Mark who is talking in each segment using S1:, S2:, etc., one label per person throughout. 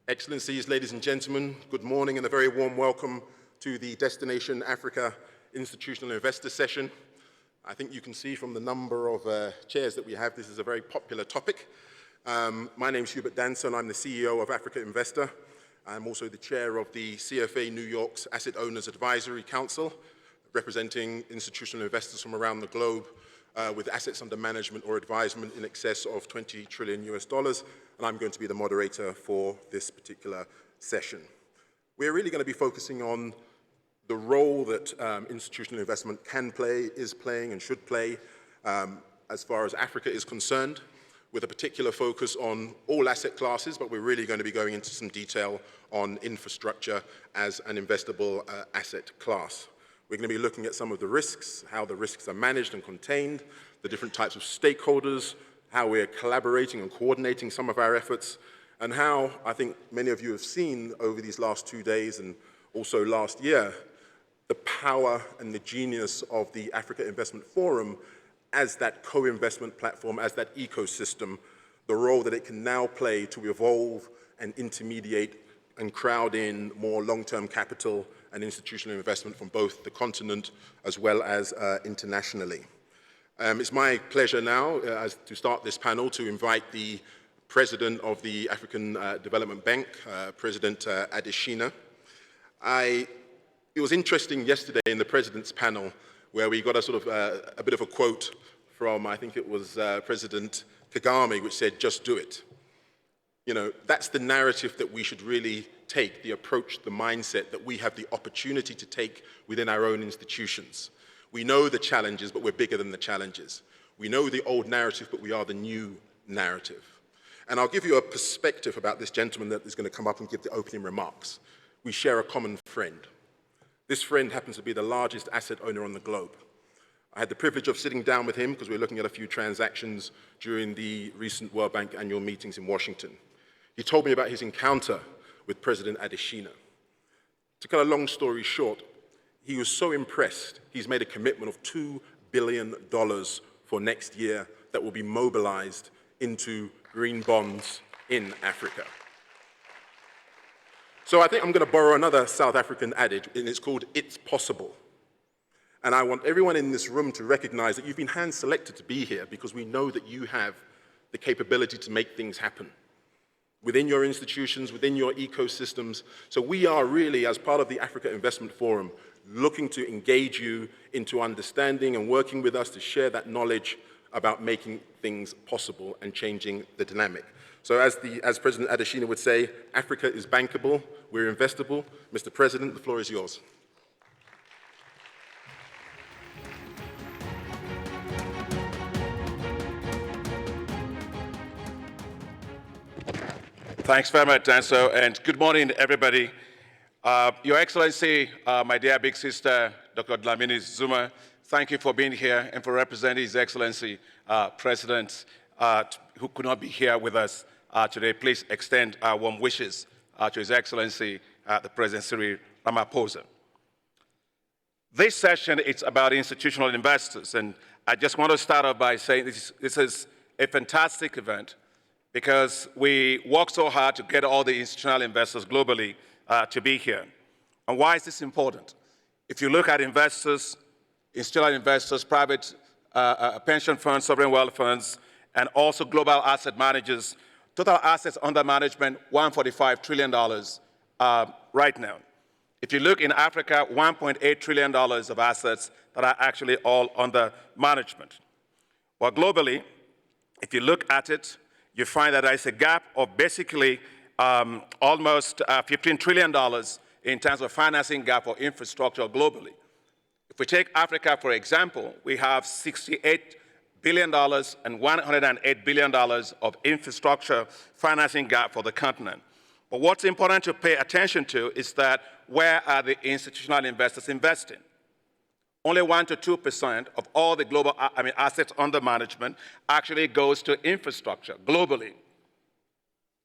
S1: Excellencies, ladies and gentlemen, good morning and a very warm welcome to the Destination Africa Institutional Investor Session. I think you can see from the number of chairs that we have, this is a very popular topic. My name is Hubert Danso, I'm the CEO of Africa Investor. I'm also the chair of the CFA New York's Asset Owners Advisory Council, representing institutional investors from around the globe with assets under management or advisement in excess of $20 trillion US, and I'm going to be the moderator for this particular session. We're really going to be focusing on the role that institutional investment can play, is playing, and should play as far as Africa is concerned, with a particular focus on all asset classes, but we're really going to be going into some detail on infrastructure as an investable asset class. We're going to be looking at some of the risks, how the risks are managed and contained, the different types of stakeholders, how we're collaborating and coordinating some of our efforts, and how I think many of you have seen over these last 2 days and also last year, the power and the genius of the Africa Investment Forum as that co-investment platform, as that ecosystem, the role that it can now play to evolve and intermediate and crowd in more long-term capital and institutional investment from both the continent as well as internationally. It's my pleasure now to start this panel to invite the President of the African Development Bank, President Adesina. It was interesting yesterday in the President's panel where we got a sort of a bit of a quote from, I think it was President Kagame, which said, "Just do it." You know, that's the narrative that we should really take, the approach, the mindset that we have the opportunity to take within our own institutions. We know the challenges, but we're bigger than the challenges. We know the old narrative, but we are the new narrative. And I'll give you a perspective about this gentleman that is going to come up and give the opening remarks. We share a common friend. This friend happens to be the largest asset owner on the globe. I had the privilege of sitting down with him because we were looking at a few transactions during the recent World Bank annual meetings in Washington. He told me about his encounter with President Adesina. To cut a long story short, he was so impressed, he's made a commitment of $2 billion for next year that will be mobilized into green bonds in Africa. So I think I'm going to borrow another South African adage, and it's called, "It's possible." And I want everyone in this room to recognize that you've been hand-selected to be here because we know that you have the capability to make things happen within your institutions, within your ecosystems. So we are really, as part of the Africa Investment Forum, looking to engage you into understanding and working with us to share that knowledge about making things possible and changing the dynamic. So as President Adesina would say, Africa is bankable, we're investable. Mr. President, the floor is yours.
S2: Thanks very much, Danso, and good morning, everybody. Your Excellency, my dear big sister, Dr. Dlamini Zuma, thank you for being here and for representing His Excellency, President, who could not be here with us today. Please extend our warm wishes to His Excellency, the President Cyril Ramaphosa. This session is about institutional investors, and I just want to start off by saying this is a fantastic event because we work so hard to get all the institutional investors globally to be here. And why is this important? If you look at investors, institutional investors, private pension funds, sovereign wealth funds, and also global asset managers, total assets under management, $145 trillion right now. If you look in Africa, $1.8 trillion of assets that are actually all under management. Well, globally, if you look at it, you find that there is a gap of basically almost $15 trillion in terms of financing gap for infrastructure globally. If we take Africa, for example, we have $68 billion and $108 billion of infrastructure financing gap for the continent. But what's important to pay attention to is that where are the institutional investors investing? Only 1% to 2% of all the global assets under management actually goes to infrastructure globally.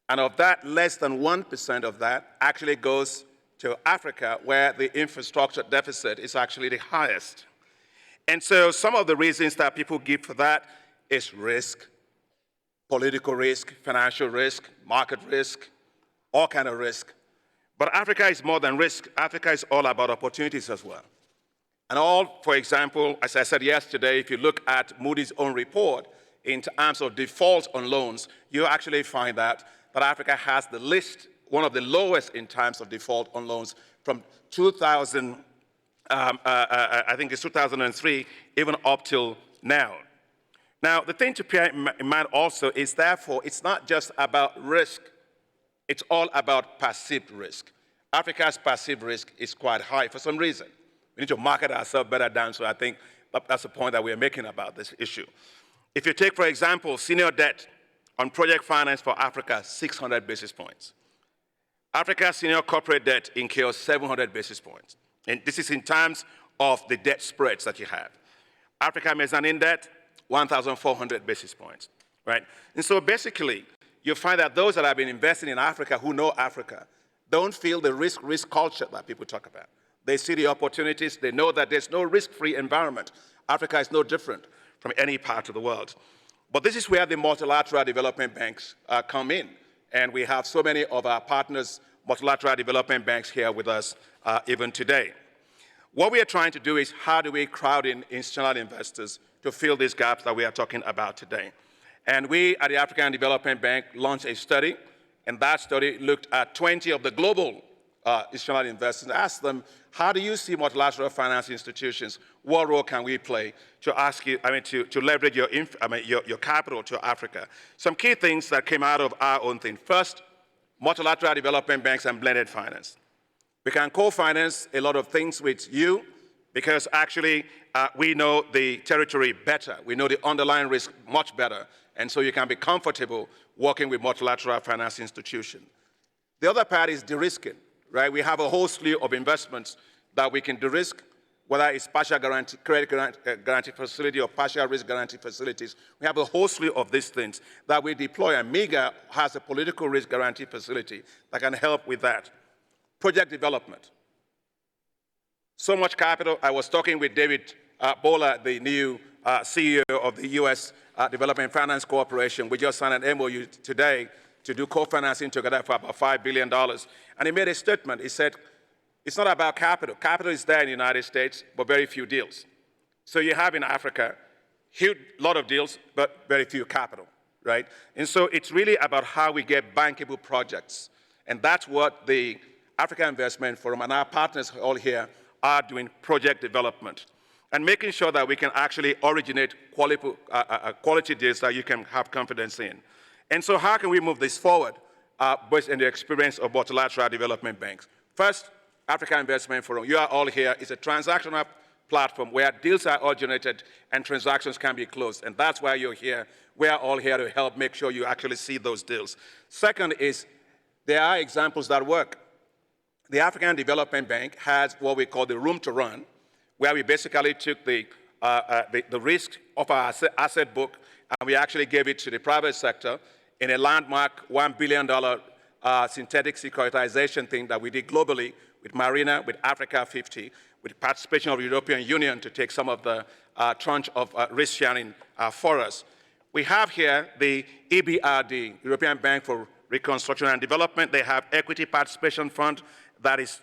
S2: And of that, less than 1% of that actually goes to Africa, where the infrastructure deficit is actually the highest. And so some of the reasons that people give for that is risk, political risk, financial risk, market risk, all kind of risk. But Africa is more than risk. Africa is all about opportunities as well. And all, for example, as I said yesterday, if you look at Moody's own report in terms of default on loans, you actually find that Africa has the least, one of the lowest in terms of default on loans from 2000, I think it's 2003, even up till now. Now, the thing to bear in mind also is, therefore, it's not just about risk, it's all about perceived risk. Africa's perceived risk is quite high for some reason. We need to market ourselves better down, so I think that's the point that we're making about this issue. If you take, for example, senior debt on project finance for Africa, 600 basis points. Africa's senior corporate debt incurs 700 basis points. And this is in terms of the debt spreads that you have. Africa mezzanine debt, 1,400 basis points, right? And so basically, you find that those that have been investing in Africa, who know Africa, don't feel the risk culture that people talk about. They see the opportunities. They know that there's no risk-free environment. Africa is no different from any part of the world. But this is where the multilateral development banks come in. And we have so many of our partners, multilateral development banks, here with us even today. What we are trying to do is, how do we crowd in institutional investors to fill these gaps that we are talking about today? And we at the African Development Bank launched a study, and that study looked at 20 of the global institutional investors and asked them, how do you see multilateral finance institutions? What role can we play to ask you, to leverage your capital to Africa? Some key things that came out of our own thing. First, multilateral development banks and blended finance. We can co-finance a lot of things with you because actually we know the territory better. We know the underlying risk much better. And so you can be comfortable working with multilateral finance institutions. The other part is de-risking, right? We have a whole slew of investments that we can de-risk, whether it's partial guarantee, credit guarantee facility or partial risk guarantee facilities. We have a whole slew of these things that we deploy, and MIGA has a political risk guarantee facility that can help with that. Project development. So much capital. I was talking with David Bola, the new CEO of the U.S. Development Finance Corporation. We just signed an MOU today to do co-financing together for about $5 billion. And he made a statement. He said, it's not about capital. Capital is there in the United States, but very few deals. So you have in Africa, huge lot of deals, but very few capital, right? And so it's really about how we get bankable projects. And that's what the Africa Investment Forum and our partners all here are doing, project development, and making sure that we can actually originate quality deals that you can have confidence in. And so how can we move this forward based on the experience of multilateral development banks? First, Africa Investment Forum, you are all here. It's a transactional platform where deals are originated and transactions can be closed. And that's why you're here. We are all here to help make sure you actually see those deals. Second is, there are examples that work. The African Development Bank has what we call the room to run, where we basically took the risk of our asset book and we actually gave it to the private sector in a landmark $1 billion synthetic securitization thing that we did globally with Marina, with Africa 50, with participation of the European Union to take some of the tranche of risk sharing for us. We have here the EBRD, European Bank for Reconstruction and Development. They have equity participation fund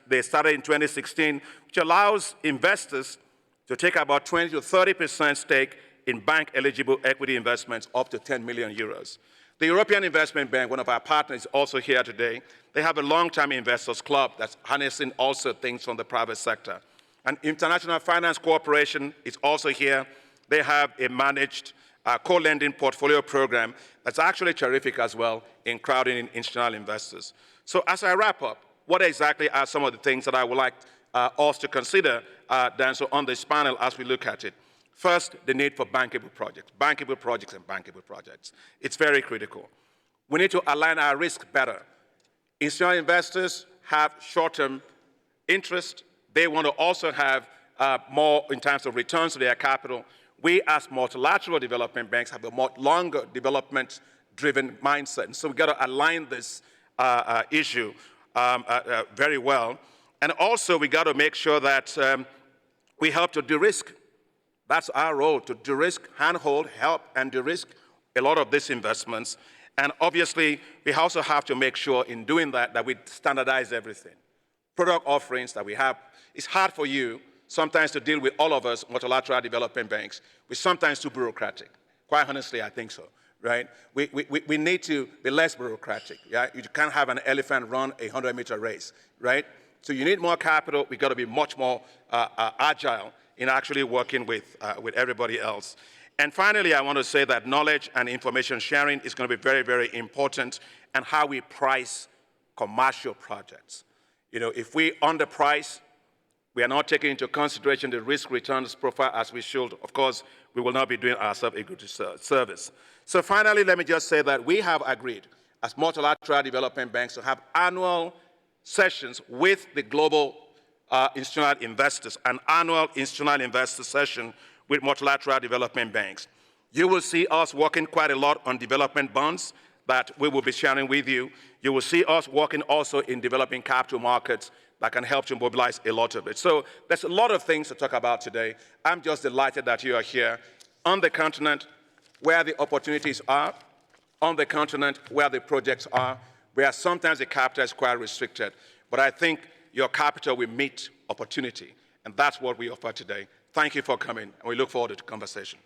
S2: they started in 2016, which allows investors to take about 20 to 30% stake in bank-eligible equity investments up to 10 million euros. The European Investment Bank, one of our partners, is also here today. They have a long-term investors club that's harnessing also things from the private sector. And International Finance Corporation is also here. They have a managed co-lending portfolio program that's actually terrific as well in crowding in institutional investors. So as I wrap up, what exactly are some of the things that I would like us to consider, Danso, on this panel as we look at it? First, the need for bankable projects and bankable projects. It's very critical. We need to align our risk better. Institutional investors have short-term interest. They want to also have more in terms of returns to their capital. We, as multilateral development banks, have a more longer development-driven mindset. And so we've got to align this issue very well. And also, we got to make sure that we help to de-risk. That's our role, to de-risk, handhold, help, and de-risk a lot of these investments. And obviously, we also have to make sure in doing that that we standardize everything. Product offerings that we have, it's hard for you sometimes to deal with all of us multilateral development banks. We're sometimes too bureaucratic. Quite honestly, I think so, right? We need to be less bureaucratic. Yeah? You can't have an elephant run a 100-meter race, right? So you need more capital. We've got to be much more agile in actually working with everybody else. And finally, I want to say that knowledge and information sharing is going to be very, very important, and how we price commercial projects. You know, if we underprice, we are not taking into consideration the risk returns profile as we should, of course, we will not be doing ourselves a good service. So finally, let me just say that we have agreed as multilateral development banks to have annual sessions with the global institutional investors, an annual institutional investor session with multilateral development banks. You will see us working quite a lot on development bonds that we will be sharing with you. You will see us working also in developing capital markets that can help to mobilize a lot of it. So there's a lot of things to talk about today. I'm just delighted that you are here on the continent where the opportunities are, on the continent where the projects are, where sometimes the capital is quite restricted. But I think your capital will meet opportunity, and that's what we offer today. Thank you for coming, and we look forward to the conversation.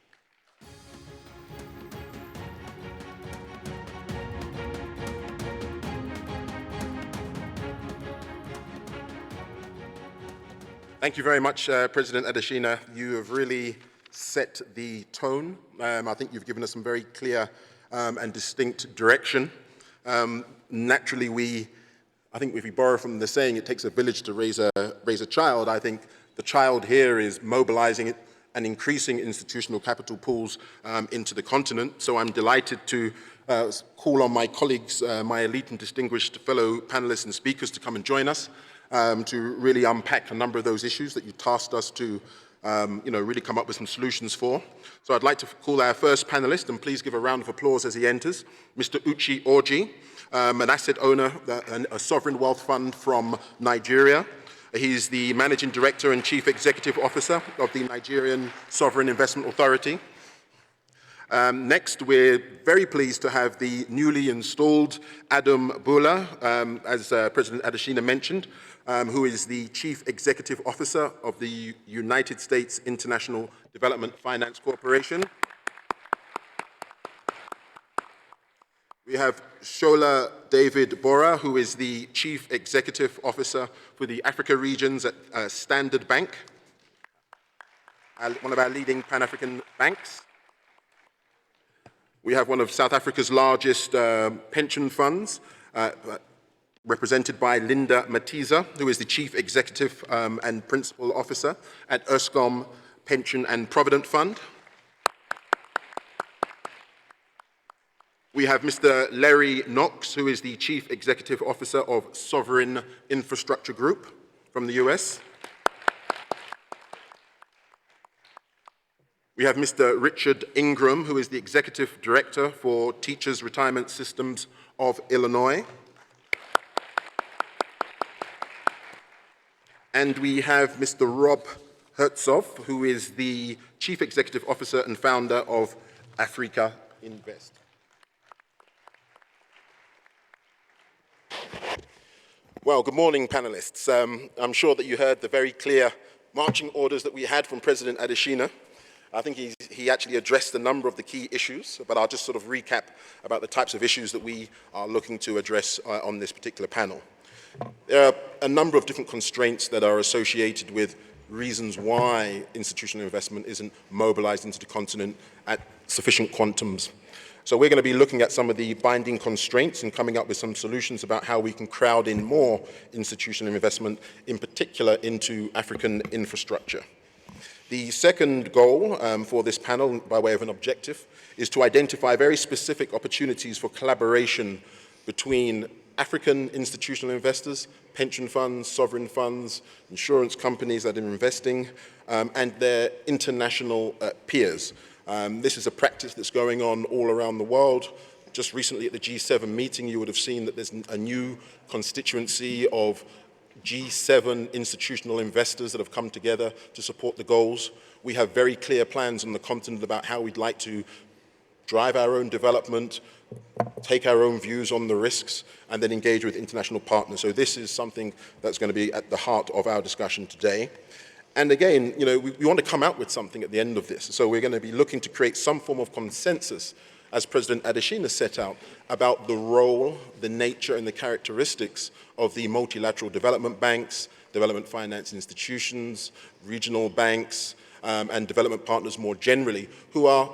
S1: Thank you very much, President Adesina. You have really set the tone. I think you've given us some very clear and distinct direction. Naturally, I think if we borrow from the saying, it takes a village to raise a child, I think the child here is mobilizing it and increasing institutional capital pools into the continent. So I'm delighted to call on my colleagues, my elite and distinguished fellow panelists and speakers to come and join us to really unpack a number of those issues that you tasked us to really come up with some solutions for. So I'd like to call our first panelist, and please give a round of applause as he enters, Mr. Uche Orji, an asset owner, a sovereign wealth fund from Nigeria. He's the Managing Director and Chief Executive Officer of the Nigerian Sovereign Investment Authority. Next, we're very pleased to have the newly installed Adam Bola, as President Adesina mentioned, who is the Chief Executive Officer of the United States International Development Finance Corporation. We have Shola David Bora, who is the Chief Executive Officer for the Africa regions at Standard Bank, one of our leading Pan-African banks. We have one of South Africa's largest pension funds, represented by Linda Matiza, who is the Chief Executive and Principal Officer at Eskom Pension and Provident Fund. We have Mr. Larry Knox, who is the Chief Executive Officer of Sovereign Infrastructure Group from the US. We have Mr. Richard Ingram, who is the Executive Director for Teachers Retirement Systems of Illinois. And we have Mr. Rob Hertzov, who is the Chief Executive Officer and founder of Africa Invest. Well, good morning, panelists. I'm sure that you heard the very clear marching orders that we had from President Adesina. I think he actually addressed a number of the key issues, but I'll just sort of recap about the types of issues that we are looking to address on this particular panel. There are a number of different constraints that are associated with reasons why institutional investment isn't mobilized into the continent at sufficient quantums. So we're going to be looking at some of the binding constraints and coming up with some solutions about how we can crowd in more institutional investment, in particular into African infrastructure. The second goal for this panel, by way of an objective, is to identify very specific opportunities for collaboration between African institutional investors, pension funds, sovereign funds, insurance companies that are investing, and their international peers. This is a practice that's going on all around the world. Just recently at the G7 meeting, you would have seen that there's a new constituency of G7 institutional investors that have come together to support the goals. We have very clear plans on the continent about how we'd like to drive our own development, take our own views on the risks, and then engage with international partners. So this is something that's going to be at the heart of our discussion today. And again, we want to come out with something at the end of this. So we're going to be looking to create some form of consensus, as President Adesina set out, about the role, the nature, and the characteristics of the multilateral development banks, development finance institutions, regional banks, and development partners more generally, who are,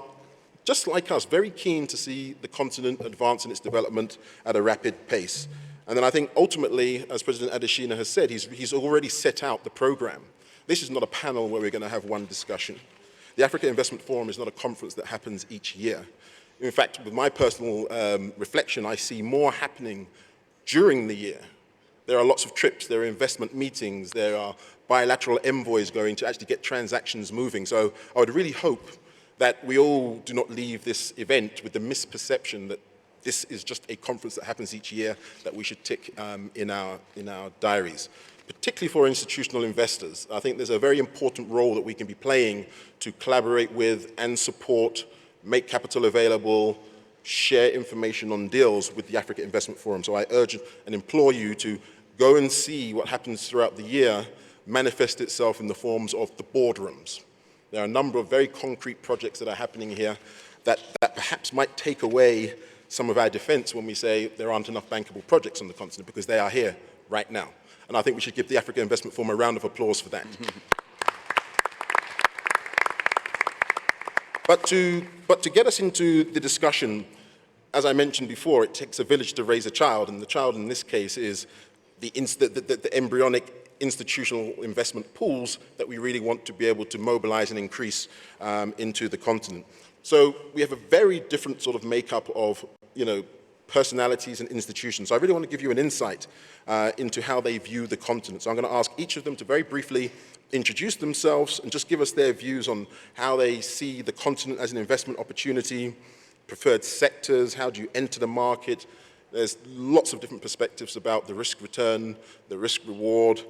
S1: just like us, very keen to see the continent advance in its development at a rapid pace. And then I think ultimately, as President Adesina has said, he's already set out the program. This is not a panel where we're going to have one discussion. The Africa Investment Forum is not a conference that happens each year. In fact, with my personal reflection, I see more happening during the year. There are lots of trips, there are investment meetings, there are bilateral envoys going to actually get transactions moving. So I would really hope that we all do not leave this event with the misperception that this is just a conference that happens each year that we should tick in our diaries. Particularly for institutional investors, I think there's a very important role that we can be playing to collaborate with and support, make capital available, share information on deals with the Africa Investment Forum. So I urge and implore you to go and see what happens throughout the year manifest itself in the forms of the boardrooms. There are a number of very concrete projects that are happening here that perhaps might take away some of our defense when we say there aren't enough bankable projects on the continent, because they are here right now. And I think we should give the Africa Investment Forum a round of applause for that. But to get us into the discussion, as I mentioned before, it takes a village to raise a child, and the child in this case is the embryonic institutional investment pools that we really want to be able to mobilize and increase into the continent. So we have a very different sort of makeup of, personalities and institutions. So I really want to give you an insight into how they view the continent. So I'm going to ask each of them to very briefly introduce themselves and just give us their views on how they see the continent as an investment opportunity, preferred sectors, how do you enter the market. There's lots of different perspectives about the risk return, the risk reward,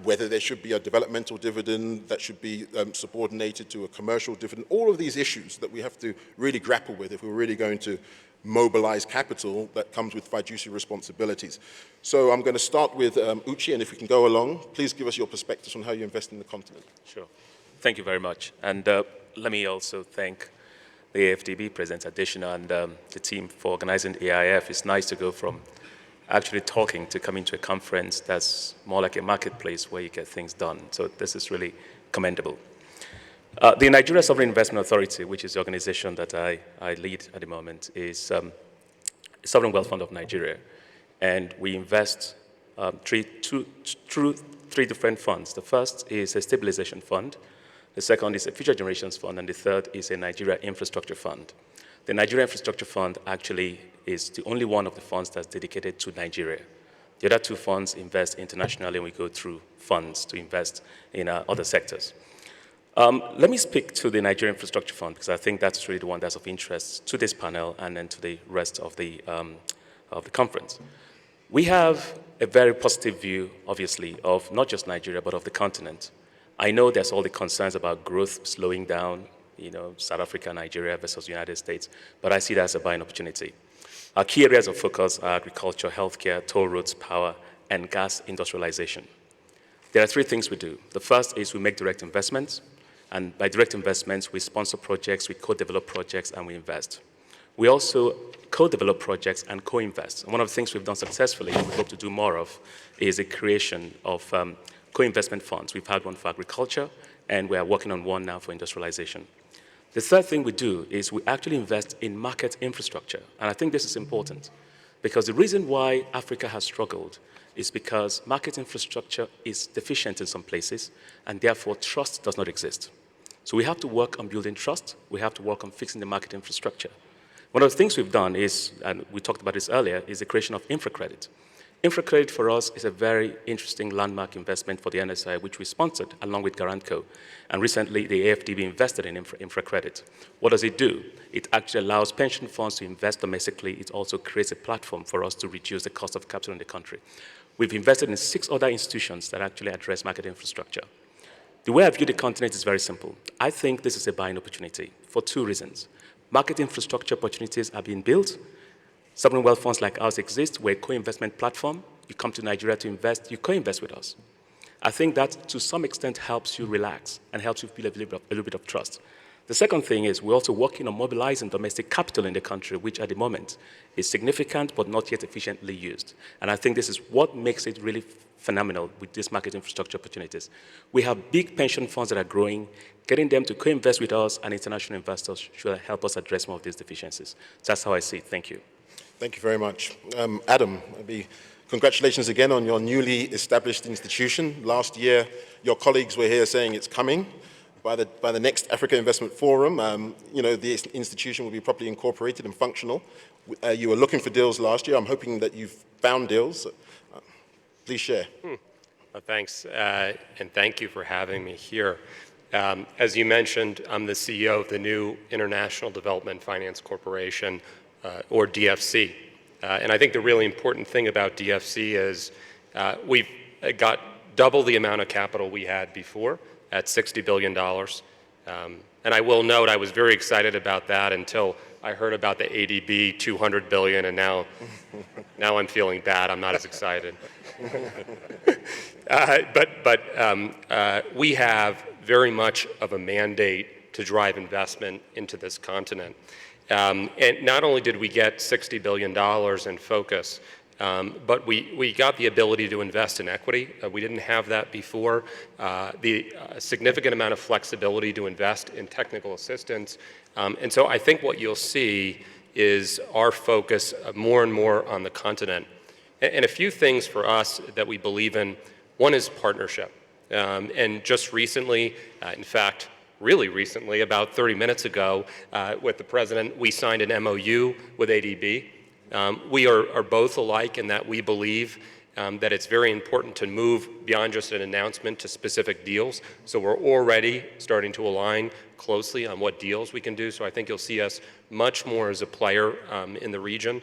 S1: whether there should be a developmental dividend that should be subordinated to a commercial dividend. All of these issues that we have to really grapple with if we're really going to mobilize capital that comes with fiduciary responsibilities. So I'm going to start with Uche, and if we can go along, please give us your perspectives on how you invest in the continent.
S3: Sure. Thank you very much. And let me also thank the AFDB, President Adesina, and the team for organizing the AIF. It's nice to go from actually talking to coming to a conference that's more like a marketplace where you get things done. So this is really commendable. The Nigeria Sovereign Investment Authority, which is the organization that I lead at the moment, is a sovereign wealth fund of Nigeria. And we invest through three different funds. The first is a stabilization fund. The second is a future generations fund. And the third is a Nigeria infrastructure fund. The Nigeria infrastructure fund actually is the only one of the funds that's dedicated to Nigeria. The other two funds invest internationally, and we go through funds to invest in other sectors. Let me speak to the Nigeria Infrastructure Fund, because I think that's really the one that's of interest to this panel and then to the rest of the conference. We have a very positive view, obviously, of not just Nigeria, but of the continent. I know there's all the concerns about growth slowing down, South Africa, Nigeria versus the United States, but I see that as a buying opportunity. Our key areas of focus are agriculture, healthcare, toll roads, power, and gas industrialization. There are three things we do. The first is we make direct investments. And by direct investments, we sponsor projects, we co-develop projects, and we invest. We also co-develop projects and co-invest. And one of the things we've done successfully, and we hope to do more of, is the creation of co-investment funds. We've had one for agriculture, and we are working on one now for industrialization. The third thing we do is we actually invest in market infrastructure. And I think this is important, because the reason why Africa has struggled is because market infrastructure is deficient in some places, and therefore trust does not exist. So we have to work on building trust. We have to work on fixing the market infrastructure. One of the things we've done is, and we talked about this earlier, is the creation of InfraCredit. InfraCredit for us is a very interesting landmark investment for the NSI, which we sponsored along with Garantco. And recently, the AFDB invested in InfraCredit. What does it do? It actually allows pension funds to invest domestically. It also creates a platform for us to reduce the cost of capital in the country. We've invested in 6 other institutions that actually address market infrastructure. The way I view the continent is very simple. I think this is a buying opportunity for 2 reasons. Market infrastructure opportunities are being built. Sovereign wealth funds like ours exist. We're a co-investment platform. You come to Nigeria to invest, you co-invest with us. I think that to some extent helps you relax and helps you build a little bit of trust. The second thing is we're also working on mobilizing domestic capital in the country, which at the moment is significant but not yet efficiently used. And I think this is what makes it really phenomenal with these market infrastructure opportunities. We have big pension funds that are growing. Getting them to co-invest with us and international investors should help us address more of these deficiencies. So that's how I see it. Thank you.
S1: Thank you very much. Adam, congratulations again on your newly established institution. Last year, your colleagues were here saying it's coming. By the next Africa Investment Forum, the institution will be properly incorporated and functional. You were looking for deals last year. I'm hoping that you've found deals. Please share.
S4: Well, thanks, and thank you for having me here. As you mentioned, I'm the CEO of the new International Development Finance Corporation, or DFC. And I think the really important thing about DFC is we've got double the amount of capital we had before at $60 billion. And I will note I was very excited about that until I heard about the ADB 200 billion, and now I'm feeling bad. I'm not as excited. But we have very much of a mandate to drive investment into this continent. And not only did we get $60 billion in focus, but we got the ability to invest in equity. We didn't have that before. The significant amount of flexibility to invest in technical assistance. And so I think what you'll see is our focus more and more on the continent. And a few things for us that we believe in. One is partnership. And just recently, in fact, really recently, about 30 minutes ago, with the president, we signed an MOU with ADB. We are both alike in that we believe that it's very important to move beyond just an announcement to specific deals. So we're already starting to align closely on what deals we can do. So I think you'll see us much more as a player in the region.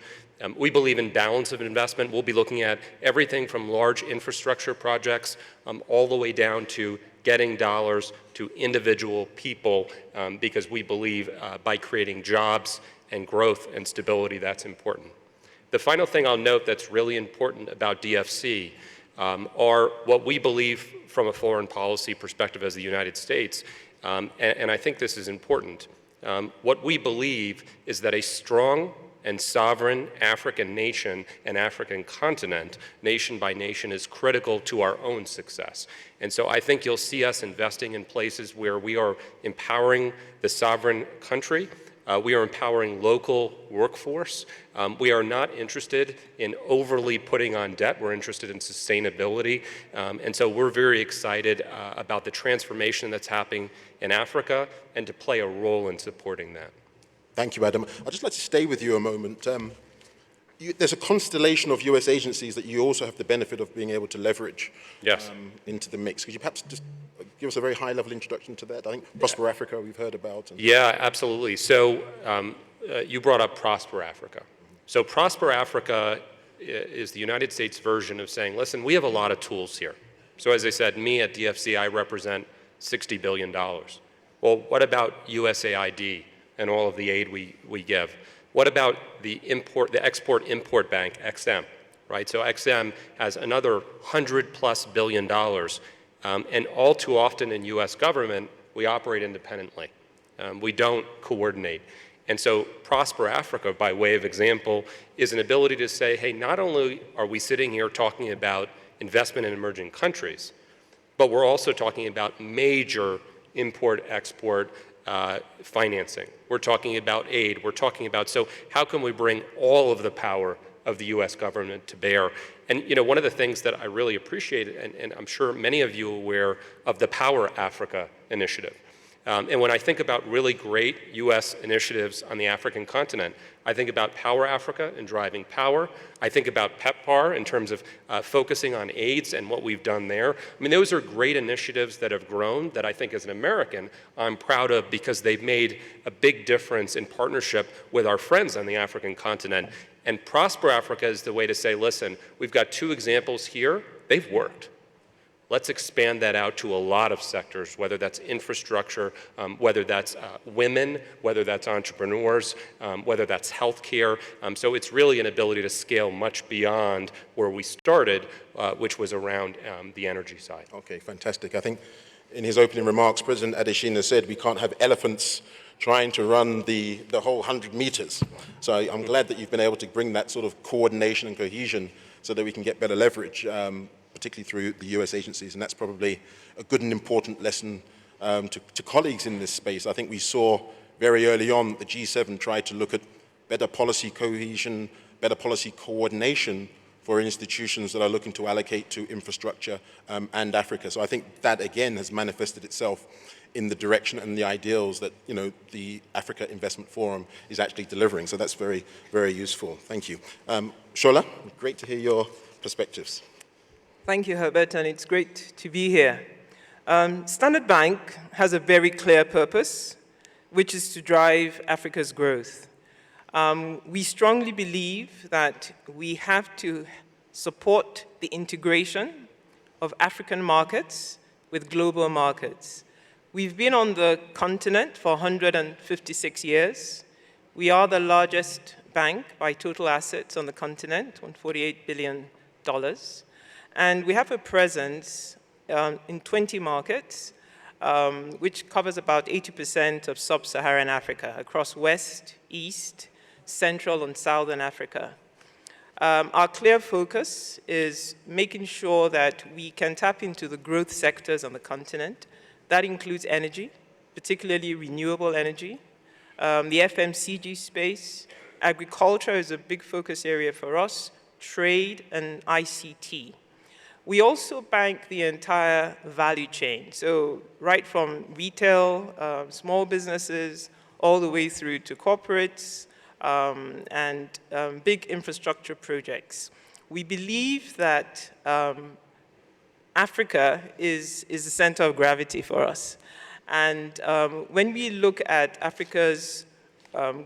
S4: We believe in balance of investment. We'll be looking at everything from large infrastructure projects all the way down to getting dollars to individual people because we believe by creating jobs and growth and stability, that's important. The final thing I'll note that's really important about DFC are what we believe from a foreign policy perspective as the United States, and I think this is important. What we believe is that a strong and sovereign African nation and African continent, nation by nation, is critical to our own success. And so I think you'll see us investing in places where we are empowering the sovereign country. We are empowering local workforce. We are not interested in overly putting on debt. We're interested in sustainability. And so we're very excited about the transformation that's happening in Africa and to play a role in supporting that.
S1: Thank you, Adam. I'd just like to stay with you a moment. There's a constellation of US agencies that you also have the benefit of being able to leverage into the mix. Could you perhaps just give us a very high-level introduction to that? I think Prosper Africa we've heard about.
S4: Yeah, absolutely. So you brought up Prosper Africa. So Prosper Africa is the United States version of saying, listen, we have a lot of tools here. So as I said, me at DFC, I represent $60 billion. Well, what about USAID and all of the aid we give? What about the Export-Import Bank, XM, right? So XM has another $100+ billion. And all too often in US government, we operate independently. We don't coordinate. And so Prosper Africa, by way of example, is an ability to say, hey, not only are we sitting here talking about investment in emerging countries, but we're also talking about major import-export financing. We're talking about aid. We're talking about, so how can we bring all of the power of the US government to bear? And one of the things that I really appreciate, and I'm sure many of you are aware of the Power Africa initiative. And when I think about really great US initiatives on the African continent, I think about Power Africa and driving power. I think about PEPFAR in terms of focusing on AIDS and what we've done there. I mean, those are great initiatives that have grown that I think as an American I'm proud of because they've made a big difference in partnership with our friends on the African continent. And Prosper Africa is the way to say, listen, we've got two examples here. They've worked. Let's expand that out to a lot of sectors, whether that's infrastructure, whether that's women, whether that's entrepreneurs, whether that's healthcare. So it's really an ability to scale much beyond where we started, which was around the energy side.
S1: Okay, fantastic. I think in his opening remarks, President Adesina said we can't have elephants trying to run the whole 100 meters. So I'm glad that you've been able to bring that sort of coordination and cohesion so that we can get better leverage, particularly through the US agencies. And that's probably a good and important lesson to colleagues in this space. I think we saw very early on that the G7 tried to look at better policy cohesion, better policy coordination for institutions that are looking to allocate to infrastructure and Africa. So I think that, again, has manifested itself in the direction and the ideals that, you know, the Africa Investment Forum is actually delivering. So that's very, very useful. Thank you. Shola, great to hear your perspectives.
S5: Thank you, Herbert, and it's great to be here. Standard Bank has a very clear purpose, which is to drive Africa's growth. We strongly believe that we have to support the integration of African markets with global markets. We've been on the continent for 156 years. We are the largest bank by total assets on the continent, $148 billion. And we have a presence in 20 markets, which covers about 80% of sub-Saharan Africa, across West, East, Central, and Southern Africa. Our clear focus is making sure that we can tap into the growth sectors on the continent. That includes energy, particularly renewable energy, the FMCG space. Agriculture is a big focus area for us, trade, and ICT. We also bank the entire value chain, so right from retail, small businesses, all the way through to corporates, and big infrastructure projects. We believe that Africa is the center of gravity for us. And when we look at Africa's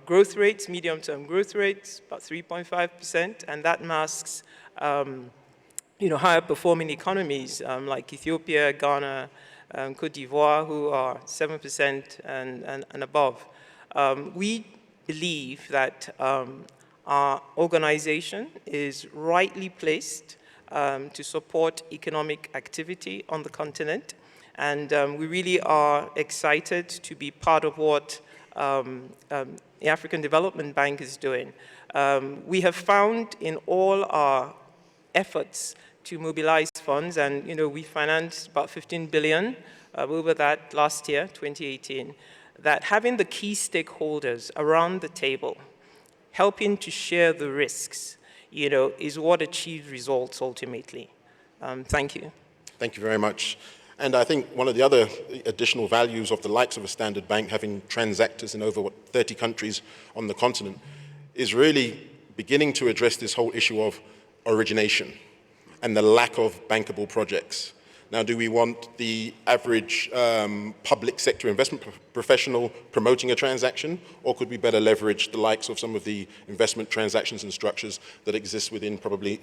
S5: growth rates, medium-term growth rates, about 3.5%, and that masks higher performing economies like Ethiopia, Ghana, Cote d'Ivoire, who are 7% and above. We believe that our organization is rightly placed to support economic activity on the continent. And we really are excited to be part of what the African Development Bank is doing. We have found in all our efforts to mobilize funds, and we financed about 15 billion over that last year, 2018, that having the key stakeholders around the table, helping to share the risks, is what achieves results ultimately. Thank you.
S1: Thank you very much. And I think one of the other additional values of the likes of a Standard Bank, having transactors in over 30 countries on the continent, is really beginning to address this whole issue of origination and the lack of bankable projects. Now, do we want the average public sector investment professional promoting a transaction, or could we better leverage the likes of some of the investment transactions and structures that exist within probably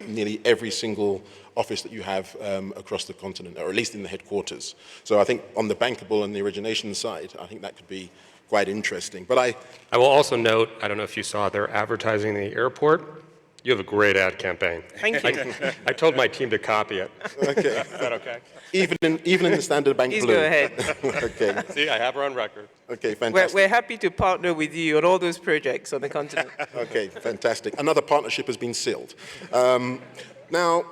S1: nearly every single office that you have across the continent, or at least in the headquarters? So I think on the bankable and the origination side, I think that could be quite interesting. But
S4: I will also note, I don't know if you saw, they're advertising the airport. You have a great ad campaign.
S5: Thank you.
S4: I told my team to copy it.
S1: Okay.
S4: Is that okay?
S1: Even in the Standard Bank
S5: Please
S1: blue.
S5: go ahead.
S1: Okay.
S4: See, I have her on record.
S1: Okay, fantastic.
S5: We're happy to partner with you on all those projects on the continent.
S1: Okay, fantastic. Another partnership has been sealed. Now,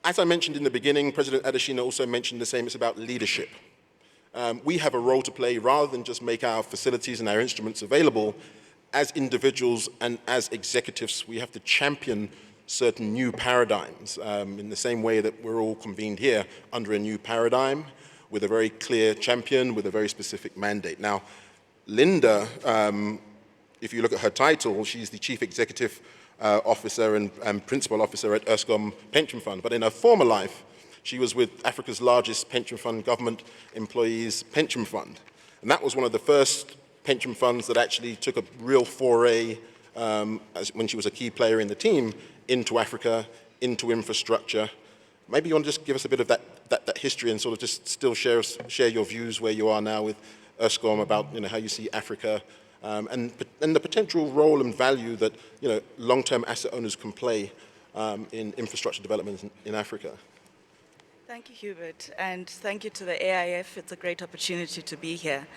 S1: as I mentioned in the beginning, President Adesina also mentioned the same. It's about leadership. We have a role to play rather than just make our facilities and our instruments available. As individuals and as executives, we have to champion certain new paradigms in the same way that we're all convened here under a new paradigm with a very clear champion with a very specific mandate. Now, Linda, if you look at her title, she's the Chief Executive Officer and Principal Officer at Erscom Pension Fund. But in her former life, she was with Africa's largest pension fund, Government Employees Pension Fund. And that was one of the first pension funds that actually took a real foray, when she was a key player in the team, into Africa, into infrastructure. Maybe you want to just give us a bit of that history and sort of just still share your views where you are now with Eskom about how you see Africa and the potential role and value that long-term asset owners can play in infrastructure development in Africa.
S6: Thank you, Hubert, and thank you to the AIF. It's a great opportunity to be here.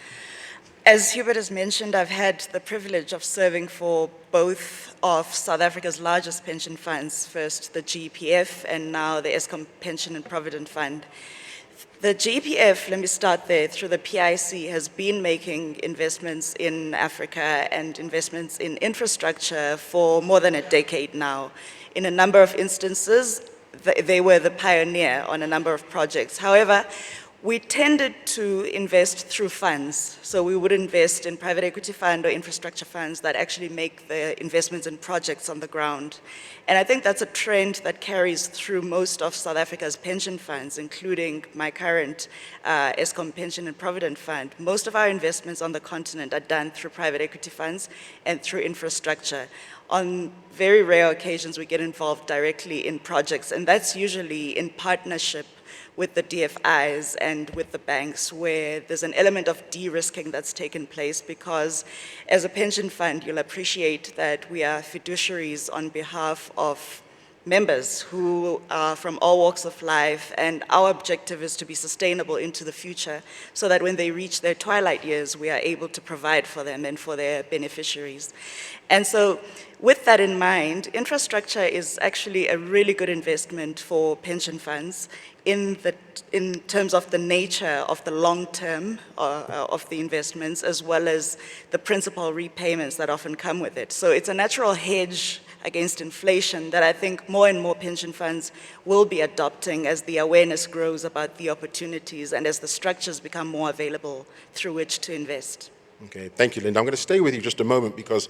S6: As Hubert has mentioned, I've had the privilege of serving for both of South Africa's largest pension funds, first the GEPF and now the Eskom Pension and Provident Fund. The GEPF, let me start there, through the PIC has been making investments in Africa and investments in infrastructure for more than a decade now. In a number of instances, they were the pioneer on a number of projects. However, we tended to invest through funds. So we would invest in private equity fund or infrastructure funds that actually make the investments in projects on the ground. And I think that's a trend that carries through most of South Africa's pension funds, including my current Eskom Pension and Provident Fund. Most of our investments on the continent are done through private equity funds and through infrastructure. On very rare occasions, we get involved directly in projects, and that's usually in partnership with the DFIs and with the banks, where there's an element of de-risking that's taken place, because as a pension fund, you'll appreciate that we are fiduciaries on behalf of members who are from all walks of life, and our objective is to be sustainable into the future so that when they reach their twilight years, we are able to provide for them and for their beneficiaries. And so with that in mind, infrastructure is actually a really good investment for pension funds in terms of the nature of the long term of the investments, as well as the principal repayments that often come with it. So it's a natural hedge against inflation that I think more and more pension funds will be adopting as the awareness grows about the opportunities and as the structures become more available through which to invest.
S1: Okay, thank you, Linda. I'm going to stay with you just a moment because,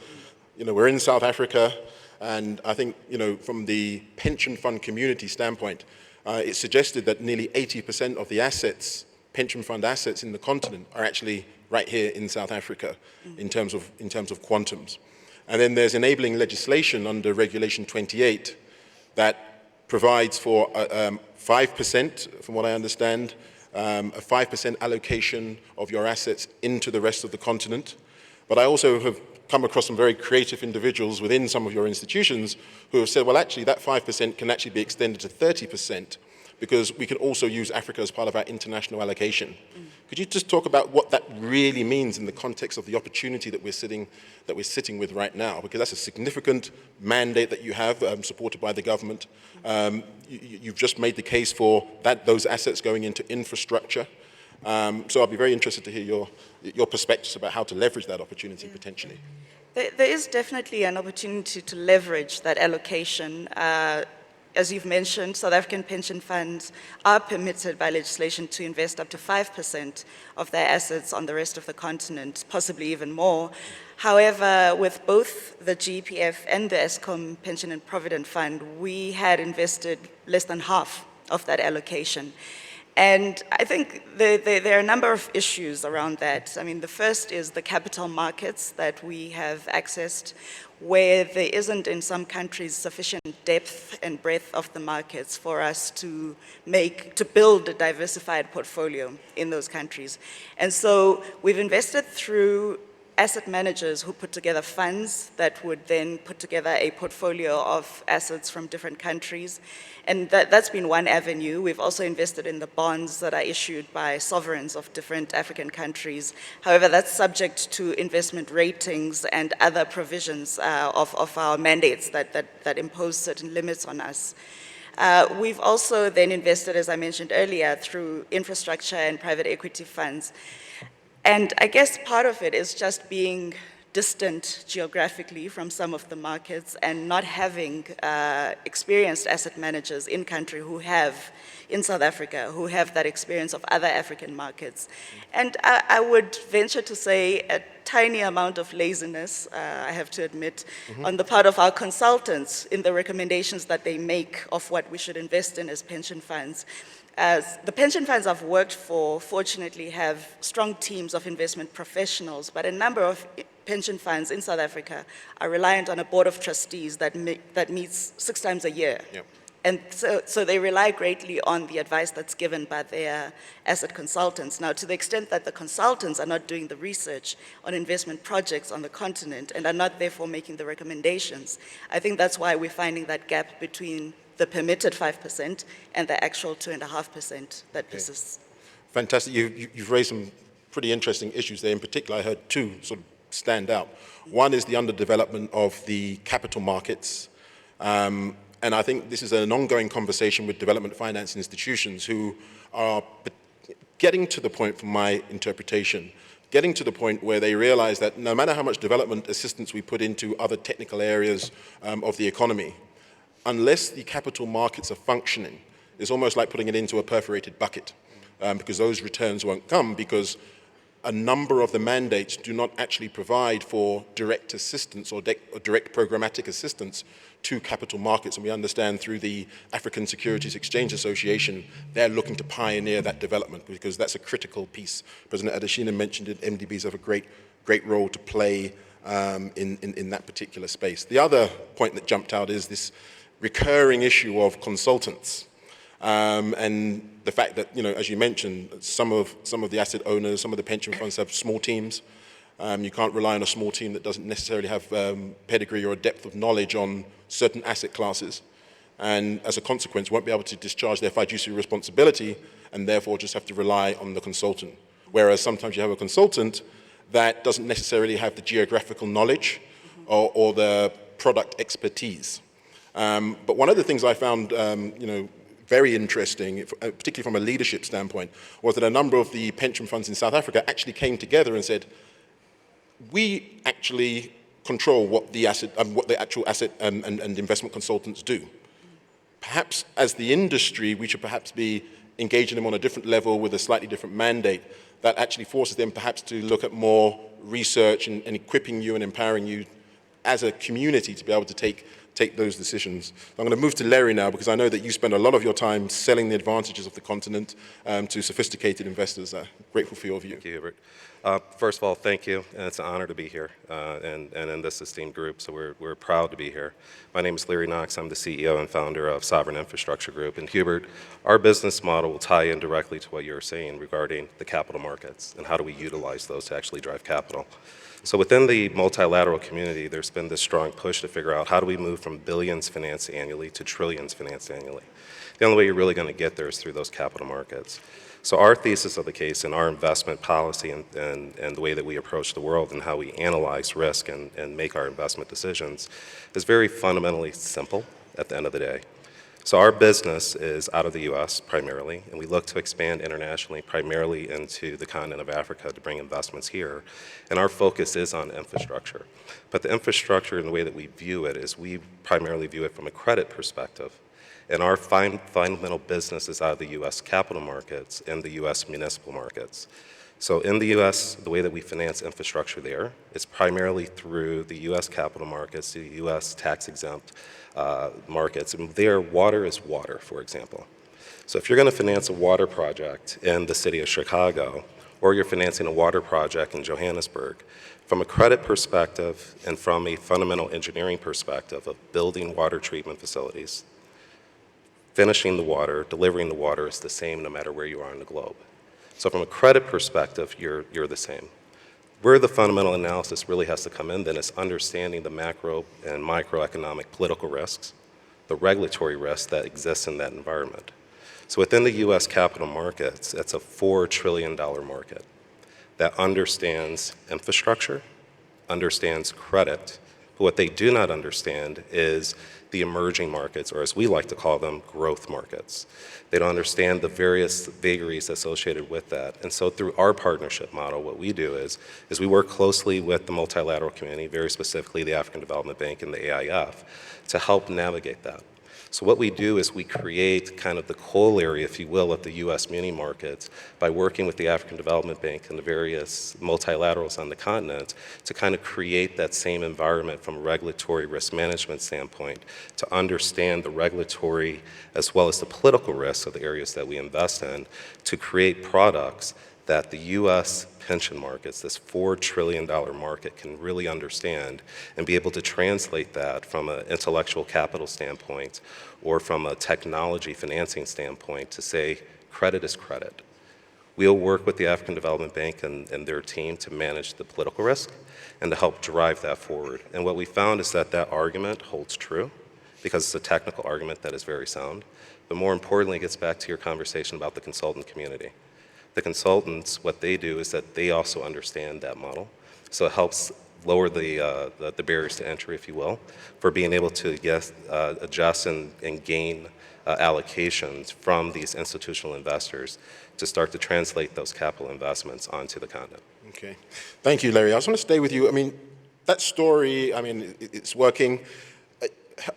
S1: we're in South Africa, and I think, from the pension fund community standpoint, it's suggested that nearly 80% of the assets, pension fund assets in the continent, are actually right here in South Africa in terms of quantums. And then there's enabling legislation under Regulation 28 that provides for 5%, from what I understand, a 5% allocation of your assets into the rest of the continent. But I also have come across some very creative individuals within some of your institutions who have said, well, actually, that 5% can actually be extended to 30% because we can also use Africa as part of our international allocation. Could you just talk about what that really means in the context of the opportunity that we're sitting with right now? Because that's a significant mandate that you have, supported by the government. You've just made the case for those assets going into infrastructure. So I'd be very interested to hear your perspectives about how to leverage that opportunity potentially.
S6: There is definitely an opportunity to leverage that allocation. As you've mentioned, South African pension funds are permitted by legislation to invest up to 5% of their assets on the rest of the continent, possibly even more. However, with both the GEPF and the Eskom Pension and Provident Fund, we had invested less than half of that allocation. And I think there are a number of issues around that. I mean, the first is the capital markets that we have accessed, where there isn't in some countries sufficient depth and breadth of the markets for us to build a diversified portfolio in those countries. And so we've invested through asset managers who put together funds that would then put together a portfolio of assets from different countries. And that's been one avenue. We've also invested in the bonds that are issued by sovereigns of different African countries. However, that's subject to investment ratings and other provisions of our mandates that impose certain limits on us. We've also then invested, as I mentioned earlier, through infrastructure and private equity funds. And I guess part of it is just being distant geographically from some of the markets and not having experienced asset managers in country in South Africa, who have that experience of other African markets. And I would venture to say a tiny amount of laziness, I have to admit, on the part of our consultants in the recommendations that they make of what we should invest in as pension funds. The pension funds I've worked for, fortunately, have strong teams of investment professionals, but a number of pension funds in South Africa are reliant on a board of trustees that meets 6 times a year.
S1: Yep.
S6: And so they rely greatly on the advice that's given by their asset consultants. Now, to the extent that the consultants are not doing the research on investment projects on the continent and are not therefore making the recommendations, I think that's why we're finding that gap between the permitted 5% and the actual 2.5% that this is.
S1: Fantastic. You've raised some pretty interesting issues there. In particular, I heard two sort of stand out. One is the underdevelopment of the capital markets. And I think this is an ongoing conversation with development finance institutions who are getting to the point, from my interpretation, getting to the point where they realize that no matter how much development assistance we put into other technical areas of the economy, unless the capital markets are functioning, it's almost like putting it into a perforated bucket, because those returns won't come, because a number of the mandates do not actually provide for direct assistance or direct programmatic assistance to capital markets. And we understand through the African Securities Exchange Association, they're looking to pioneer that development, because that's a critical piece. President Adesina mentioned it, MDBs have a great role to play in that particular space. The other point that jumped out is this recurring issue of consultants. And the fact that, as you mentioned, some of the asset owners, some of the pension funds have small teams. You can't rely on a small team that doesn't necessarily have pedigree or a depth of knowledge on certain asset classes. And as a consequence, won't be able to discharge their fiduciary responsibility and therefore just have to rely on the consultant. Whereas sometimes you have a consultant that doesn't necessarily have the geographical knowledge or the product expertise. But one of the things I found, very interesting, particularly from a leadership standpoint, was that a number of the pension funds in South Africa actually came together and said, we actually control what the actual asset and investment consultants do. Perhaps as the industry, we should perhaps be engaging them on a different level with a slightly different mandate that actually forces them perhaps to look at more research and equipping you and empowering you as a community to be able to take those decisions. I'm going to move to Larry now, because I know that you spend a lot of your time selling the advantages of the continent to sophisticated investors. Grateful for your view.
S7: Thank you, Hubert. First of all, thank you, and it's an honor to be here and in this esteemed group, so we're proud to be here. My name is Larry Knox. I'm the CEO and founder of Sovereign Infrastructure Group. And Hubert, our business model will tie in directly to what you're saying regarding the capital markets and how do we utilize those to actually drive capital. So within the multilateral community, there's been this strong push to figure out how do we move from billions financed annually to trillions financed annually. The only way you're really going to get there is through those capital markets. So our thesis of the case and our investment policy and the way that we approach the world and how we analyze risk and make our investment decisions is very fundamentally simple at the end of the day. So our business is out of the U.S. primarily, and we look to expand internationally, primarily into the continent of Africa to bring investments here. And our focus is on infrastructure. But the infrastructure and the way that we view it is we primarily view it from a credit perspective. And our fundamental business is out of the U.S. capital markets and the U.S. municipal markets. So in the U.S., the way that we finance infrastructure there is primarily through the U.S. capital markets, the U.S. tax-exempt markets. And there, water is water, for example. So if you're going to finance a water project in the city of Chicago, or you're financing a water project in Johannesburg, from a credit perspective and from a fundamental engineering perspective of building water treatment facilities, finishing the water, delivering the water is the same no matter where you are on the globe. So from a credit perspective, you're the same. Where the fundamental analysis really has to come in then is understanding the macro and microeconomic political risks, the regulatory risks that exist in that environment. So within the U.S. capital markets, it's a $4 trillion market that understands infrastructure, understands credit, but what they do not understand is the emerging markets, or as we like to call them, growth markets. They don't understand the various vagaries associated with that. And so through our partnership model, what we do is we work closely with the multilateral community, very specifically the African Development Bank and the AIF, to help navigate that. So what we do is we create kind of the corollary, if you will, of the U.S. muni markets by working with the African Development Bank and the various multilaterals on the continent to kind of create that same environment from a regulatory risk management standpoint to understand the regulatory as well as the political risks of the areas that we invest in to create products that the U.S. pension markets, this $4 trillion market, can really understand and be able to translate that from an intellectual capital standpoint or from a technology financing standpoint to say credit is credit. We'll work with the African Development Bank and their team to manage the political risk and to help drive that forward. And what we found is that that argument holds true because it's a technical argument that is very sound. But more importantly, it gets back to your conversation about the consultant community. The consultants, what they do is that they also understand that model. So it helps lower the barriers to entry, if you will, for being able to adjust and gain allocations from these institutional investors to start to translate those capital investments onto the continent.
S1: Okay. Thank you, Larry. I just want to stay with you. I mean, that story, I mean, it's working.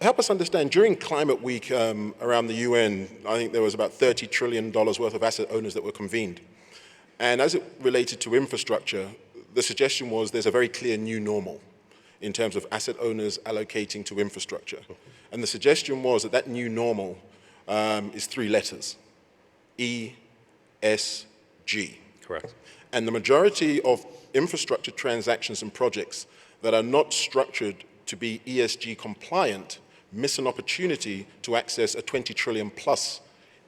S1: Help us understand, during Climate Week around the UN, I think there was about $30 trillion worth of asset owners that were convened. And as it related to infrastructure, the suggestion was there's a very clear new normal in terms of asset owners allocating to infrastructure. And the suggestion was that that new normal is 3 letters, ESG.
S7: Correct.
S1: And the majority of infrastructure transactions and projects that are not structured to be ESG compliant miss an opportunity to access a 20 trillion plus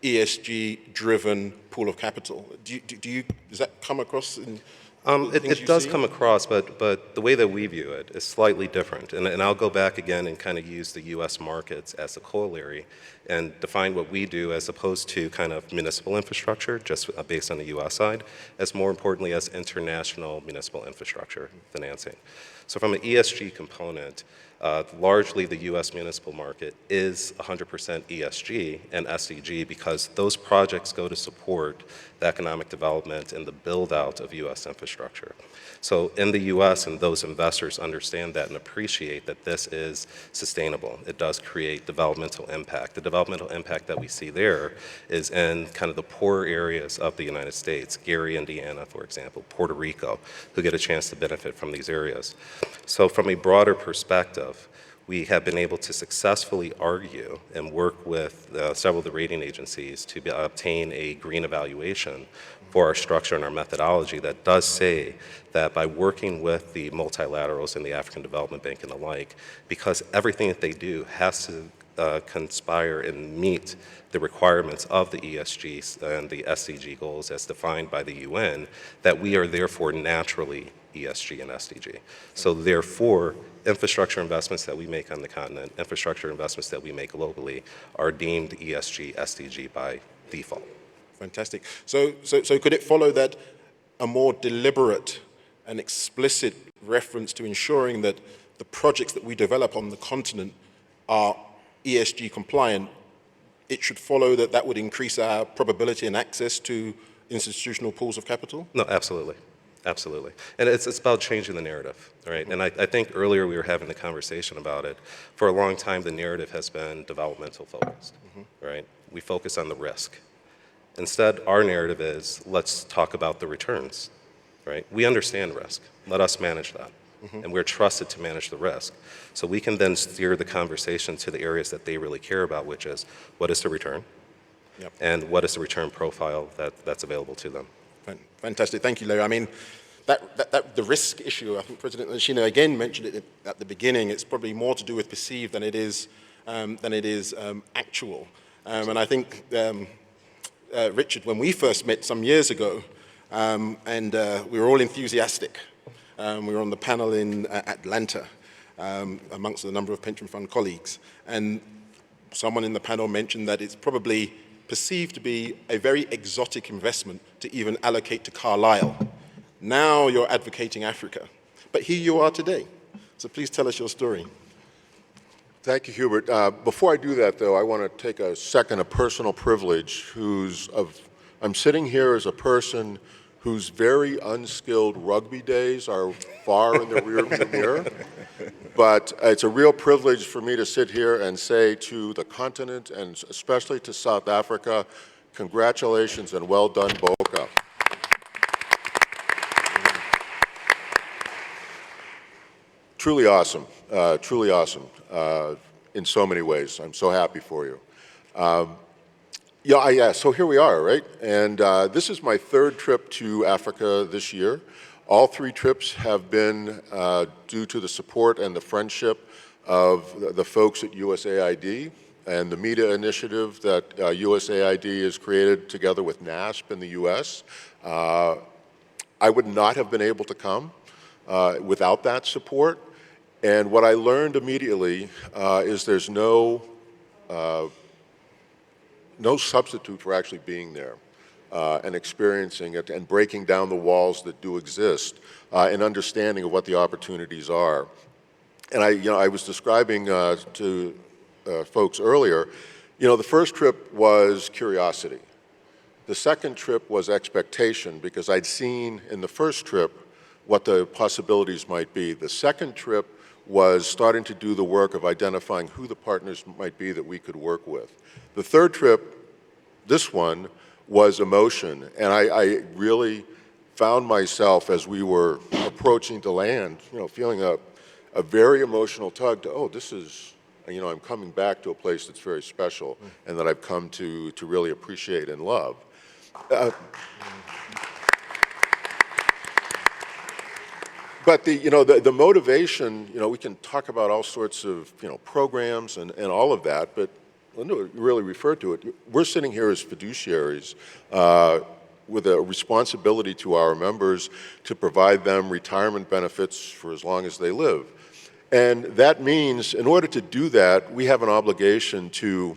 S1: ESG driven pool of capital. Does that come across in
S7: It does come across, but the way that we view it is slightly different. And I'll go back again and kind of use the U.S. markets as a corollary and define what we do as opposed to kind of municipal infrastructure, just based on the U.S. side, as more importantly as international municipal infrastructure financing. So from an ESG component, largely the U.S. municipal market is 100% ESG and SDG because those projects go to support the economic development and the build-out of U.S. infrastructure. So in the U.S., and those investors understand that and appreciate that this is sustainable. It does create developmental impact. The developmental impact that we see there is in kind of the poorer areas of the United States, Gary, Indiana, for example, Puerto Rico, who get a chance to benefit from these areas. So from a broader perspective, we have been able to successfully argue and work with several of the rating agencies to obtain a green evaluation for our structure and our methodology that does say that by working with the multilaterals and the African Development Bank and the like, because everything that they do has to conspire and meet the requirements of the ESG and the SDG goals as defined by the UN, that we are therefore naturally ESG and SDG. So therefore, infrastructure investments that we make on the continent, infrastructure investments that we make globally are deemed ESG, SDG by default.
S1: Fantastic. So could it follow that a more deliberate and explicit reference to ensuring that the projects that we develop on the continent are ESG compliant, it should follow that that would increase our probability and access to institutional pools of capital?
S7: No, absolutely. Absolutely. And it's about changing the narrative, right? And I think earlier we were having the conversation about it. For a long time, the narrative has been developmental focused, right? We focus on the risk. Instead, our narrative is, let's talk about the returns, right? We understand risk. Let us manage that. And we're trusted to manage the risk. So we can then steer the conversation to the areas that they really care about, which is, what is the return?
S1: Yep.
S7: And what is the return profile that's available to them?
S1: Fantastic. Thank you, Larry. I mean, the risk issue, I think President Nshina again mentioned it at the beginning. It's probably more to do with perceived than it is actual. And I think, Richard, when we first met some years ago, and we were all enthusiastic. We were on the panel in Atlanta amongst a number of pension fund colleagues. And someone in the panel mentioned that it's probably perceived to be a very exotic investment to even allocate to Carlyle. Now you're advocating Africa. But here you are today. So please tell us your story.
S8: Thank you, Hubert. Before I do that, though, I want to take a second, a personal privilege. I'm sitting here as a person whose very unskilled rugby days are far in the rearview mirror. But it's a real privilege for me to sit here and say to the continent, and especially to South Africa, congratulations and well done, Boka. Truly awesome, in so many ways. I'm so happy for you. Yeah, so here we are, right? And this is my third trip to Africa this year. All three trips have been due to the support and the friendship of the folks at USAID and the MEDA initiative that USAID has created together with NASP in the US. I would not have been able to come without that support. And what I learned immediately is there's no substitute for actually being there and experiencing it and breaking down the walls that do exist and understanding of what the opportunities are. And I was describing to folks earlier, the first trip was curiosity. The second trip was expectation because I'd seen in the first trip what the possibilities might be. The second trip was starting to do the work of identifying who the partners might be that we could work with. The third trip, this one, was emotion. And I really found myself as we were approaching to land, feeling a very emotional tug to, oh, this is, I'm coming back to a place that's very special and that I've come to really appreciate and love. But the motivation, we can talk about all sorts of, programs and all of that, but Linda really referred to it. We're sitting here as fiduciaries with a responsibility to our members to provide them retirement benefits for as long as they live. And that means, in order to do that, we have an obligation to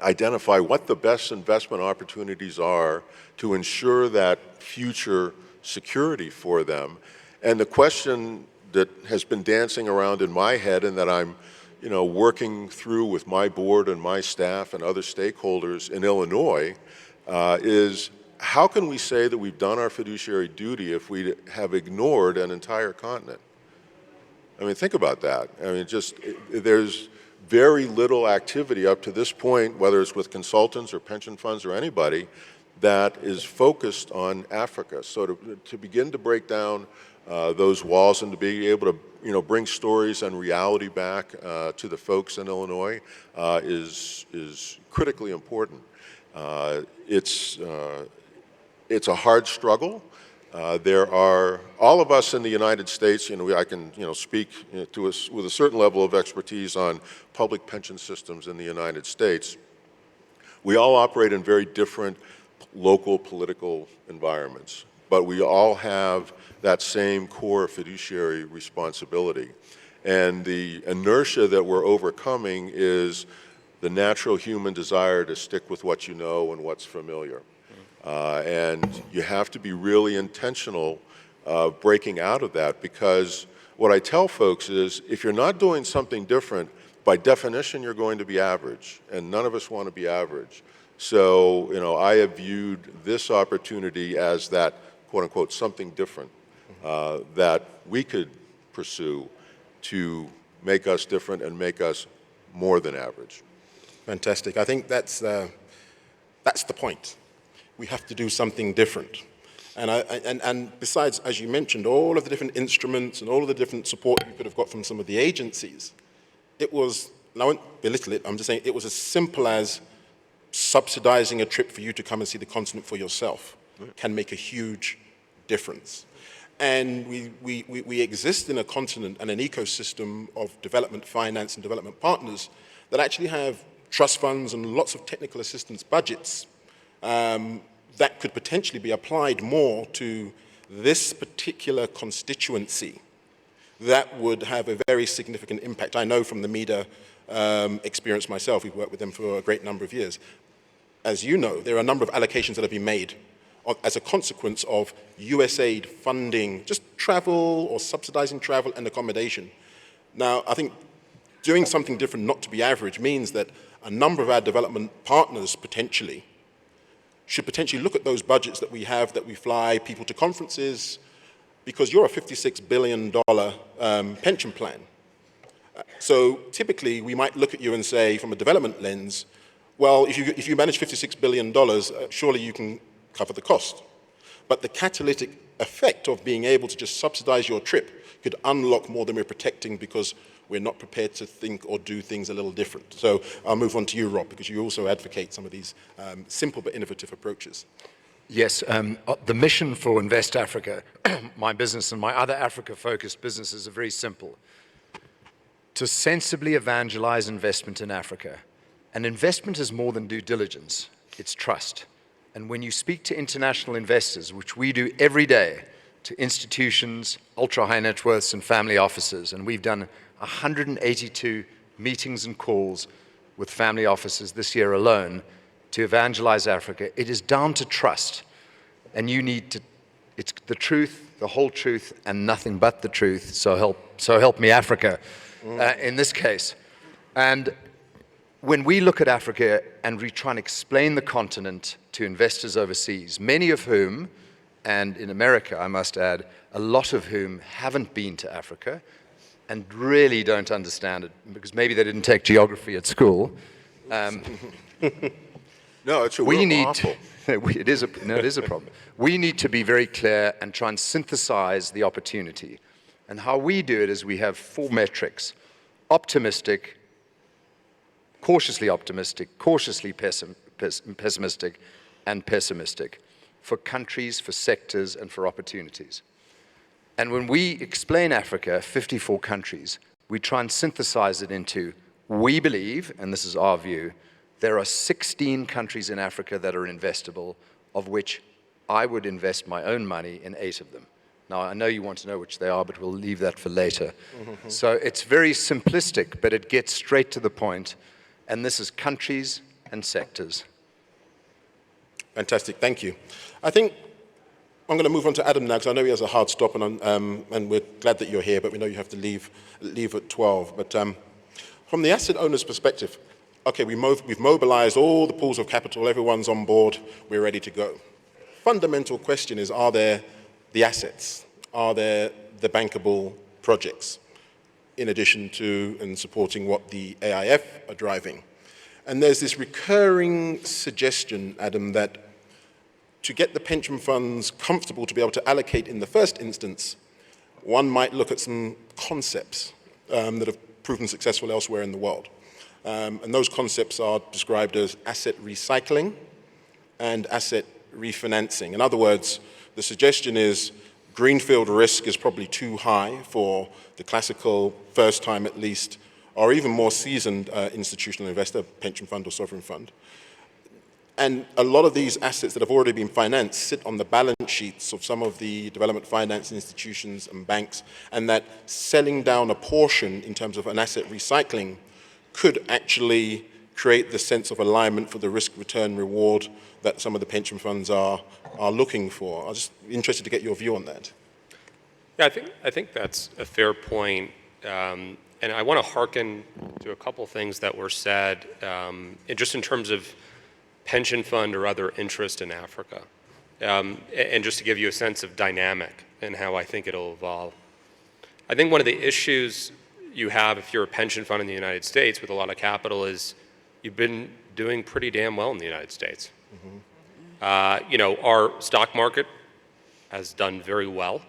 S8: identify what the best investment opportunities are to ensure that future security for them. And the question that has been dancing around in my head and that I'm working through with my board and my staff and other stakeholders in Illinois is how can we say that we've done our fiduciary duty if we have ignored an entire continent? I mean, think about that. I mean, there's very little activity up to this point, whether it's with consultants or pension funds or anybody, that is focused on Africa. So to begin to break down those walls and to be able to bring stories and reality back to the folks in Illinois is critically important. It's a hard struggle. There are all of us in the United States. I can speak to us with a certain level of expertise on public pension systems in the United States. We all operate in very different local political environments, but we all have that same core fiduciary responsibility. And the inertia that we're overcoming is the natural human desire to stick with what you know and what's familiar. And you have to be really intentional breaking out of that, because what I tell folks is if you're not doing something different, by definition you're going to be average, and none of us want to be average. So, I have viewed this opportunity as that, quote unquote, something different that we could pursue to make us different and make us more than average.
S9: Fantastic. I think that's the point. We have to do something different. And besides, as you mentioned, all of the different instruments and all of the different support you could have got from some of the agencies, it was, and I won't belittle it, I'm just saying it was as simple as subsidizing a trip for you to come and see the continent for yourself can make a huge difference. And we exist in a continent and an ecosystem of development finance and development partners that actually have trust funds and lots of technical assistance budgets that could potentially be applied more to this particular constituency that would have a very significant impact. I know from the MEDA experience myself, we've worked with them for a great number of years. As you know, there are a number of allocations that have been made as a consequence of USAID funding just travel or subsidizing travel and accommodation. Now, I think doing something different, not to be average, means that a number of our development partners potentially should potentially look at those budgets that we have, that we fly people to conferences, because you're a $56 billion pension plan. So typically, we might look at you and say, from a development lens, well, if you manage $56 billion, surely you can cover the cost. But the catalytic effect of being able to just subsidize your trip could unlock more than we're protecting, because we're not prepared to think or do things a little different. So I'll move on to you, Rob, because you also advocate some of these simple but innovative approaches.
S10: Yes, the mission for Invest Africa, my business and my other Africa-focused businesses are very simple. To sensibly evangelize investment in Africa. And investment is more than due diligence, it's trust. And when you speak to international investors, which we do every day, to institutions, ultra-high net worths, and family offices, and we've done 182 meetings and calls with family offices this year alone to evangelize Africa, it is down to trust. And you need to, it's the truth, the whole truth, and nothing but the truth, so help me Africa, in this case. And when we look at Africa and we try and explain the continent to investors overseas, many of whom, and in America, I must add, a lot of whom haven't been to Africa and really don't understand it, because maybe they didn't take geography at school.
S8: No, it's a
S10: we
S8: real
S10: need
S8: awful.
S10: it is a problem. We need to be very clear and try and synthesize the opportunity. And how we do it is we have 4 metrics: optimistic, cautiously pessimistic, and pessimistic, for countries, for sectors, and for opportunities. And when we explain Africa, 54 countries, we try and synthesize it into, we believe, and this is our view, there are 16 countries in Africa that are investable, of which I would invest my own money in 8 of them. Now, I know you want to know which they are, but we'll leave that for later. So it's very simplistic, but it gets straight to the point, and this is countries and sectors.
S9: Fantastic, thank you. I think I'm going to move on to Adam now, because I know he has a hard stop, and we're glad that you're here, but we know you have to leave at 12. But from the asset owner's perspective, okay, we've mobilized all the pools of capital, everyone's on board, we're ready to go. Fundamental question is, are there the assets? Are there the bankable projects, in addition to and supporting what the AIF are driving? And there's this recurring suggestion, Adam, that to get the pension funds comfortable to be able to allocate in the first instance, one might look at some concepts that have proven successful elsewhere in the world. And those concepts are described as asset recycling and asset refinancing. In other words, the suggestion is greenfield risk is probably too high for the classical, first time at least, or even more seasoned institutional investor, pension fund or sovereign fund. And a lot of these assets that have already been financed sit on the balance sheets of some of the development finance institutions and banks, and that selling down a portion in terms of an asset recycling could actually create the sense of alignment for the risk-return reward that some of the pension funds are looking for. I'm just interested to get your view on that.
S4: Yeah, I think that's a fair point. And I want to hearken to a couple things that were said, just in terms of pension fund or other interest in Africa. And just to give you a sense of dynamic and how I think it'll evolve. I think one of the issues you have if you're a pension fund in the United States with a lot of capital is you've been doing pretty damn well in the United States. Our stock market has done very well.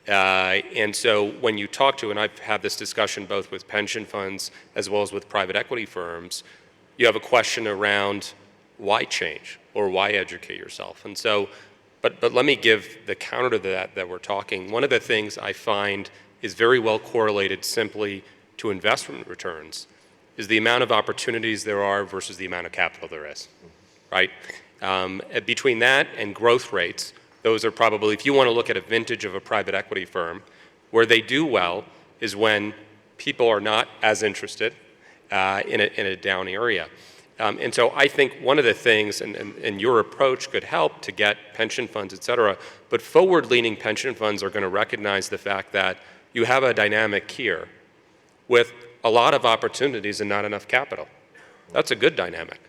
S4: And so when you talk to, and I've had this discussion both with pension funds as well as with private equity firms, you have a question around why change or why educate yourself? And so, but let me give the counter to that we're talking. One of the things I find is very well correlated simply to investment returns is the amount of opportunities there are versus the amount of capital there is, right? Between that and growth rates, those are probably, if you want to look at a vintage of a private equity firm, where they do well is when people are not as interested in a down area. And so I think one of the things, and your approach could help to get pension funds, et cetera, but forward-leaning pension funds are going to recognize the fact that you have a dynamic here with a lot of opportunities and not enough capital. That's a good dynamic.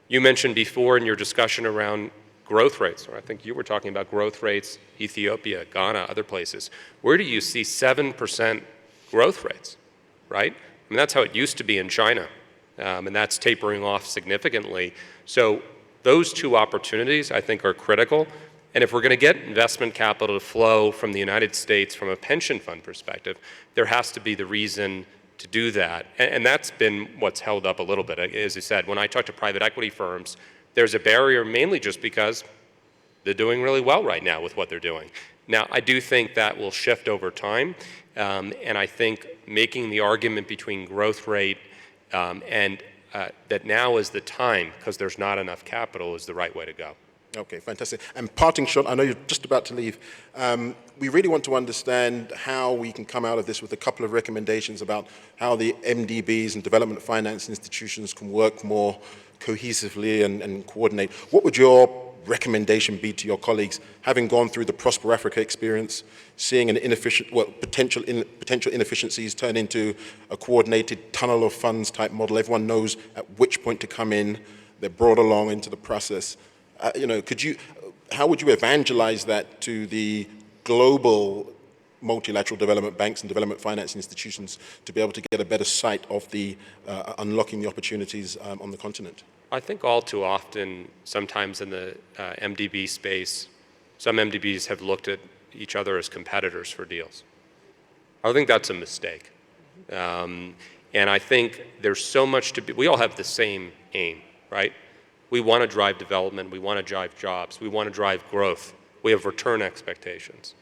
S4: You mentioned before in your discussion around growth rates, or I think you were talking about growth rates, Ethiopia, Ghana, other places. Where do you see 7% growth rates, right? I mean, that's how it used to be in China, and that's tapering off significantly. So those two opportunities, I think, are critical. And if we're going to get investment capital to flow from the United States from a pension fund perspective, there has to be the reason to do that. And that's been what's held up a little bit. As I said, when I talk to private equity firms, there's a barrier mainly just because they're doing really well right now with what they're doing. Now, I do think that will shift over time, and I think making the argument between growth rate and that now is the time, because there's not enough capital, is the right way to go.
S9: Okay, fantastic. And parting shot, I know you're just about to leave. We really want to understand how we can come out of this with a couple of recommendations about how the MDBs and development finance institutions can work more cohesively and coordinate. What would your recommendation be to your colleagues, having gone through the Prosper Africa experience, seeing an inefficient, well, potential inefficiencies turn into a coordinated tunnel of funds type model? Everyone knows at which point to come in. They're brought along into the process. How would you evangelize that to the global multilateral development banks and development finance institutions to be able to get a better sight of the unlocking the opportunities on the continent?
S4: I think all too often, sometimes in the MDB space, some MDBs have looked at each other as competitors for deals. I think that's a mistake. And I think there's so much to be, we all have the same aim, right? We want to drive development, we want to drive jobs, we want to drive growth. We have return expectations.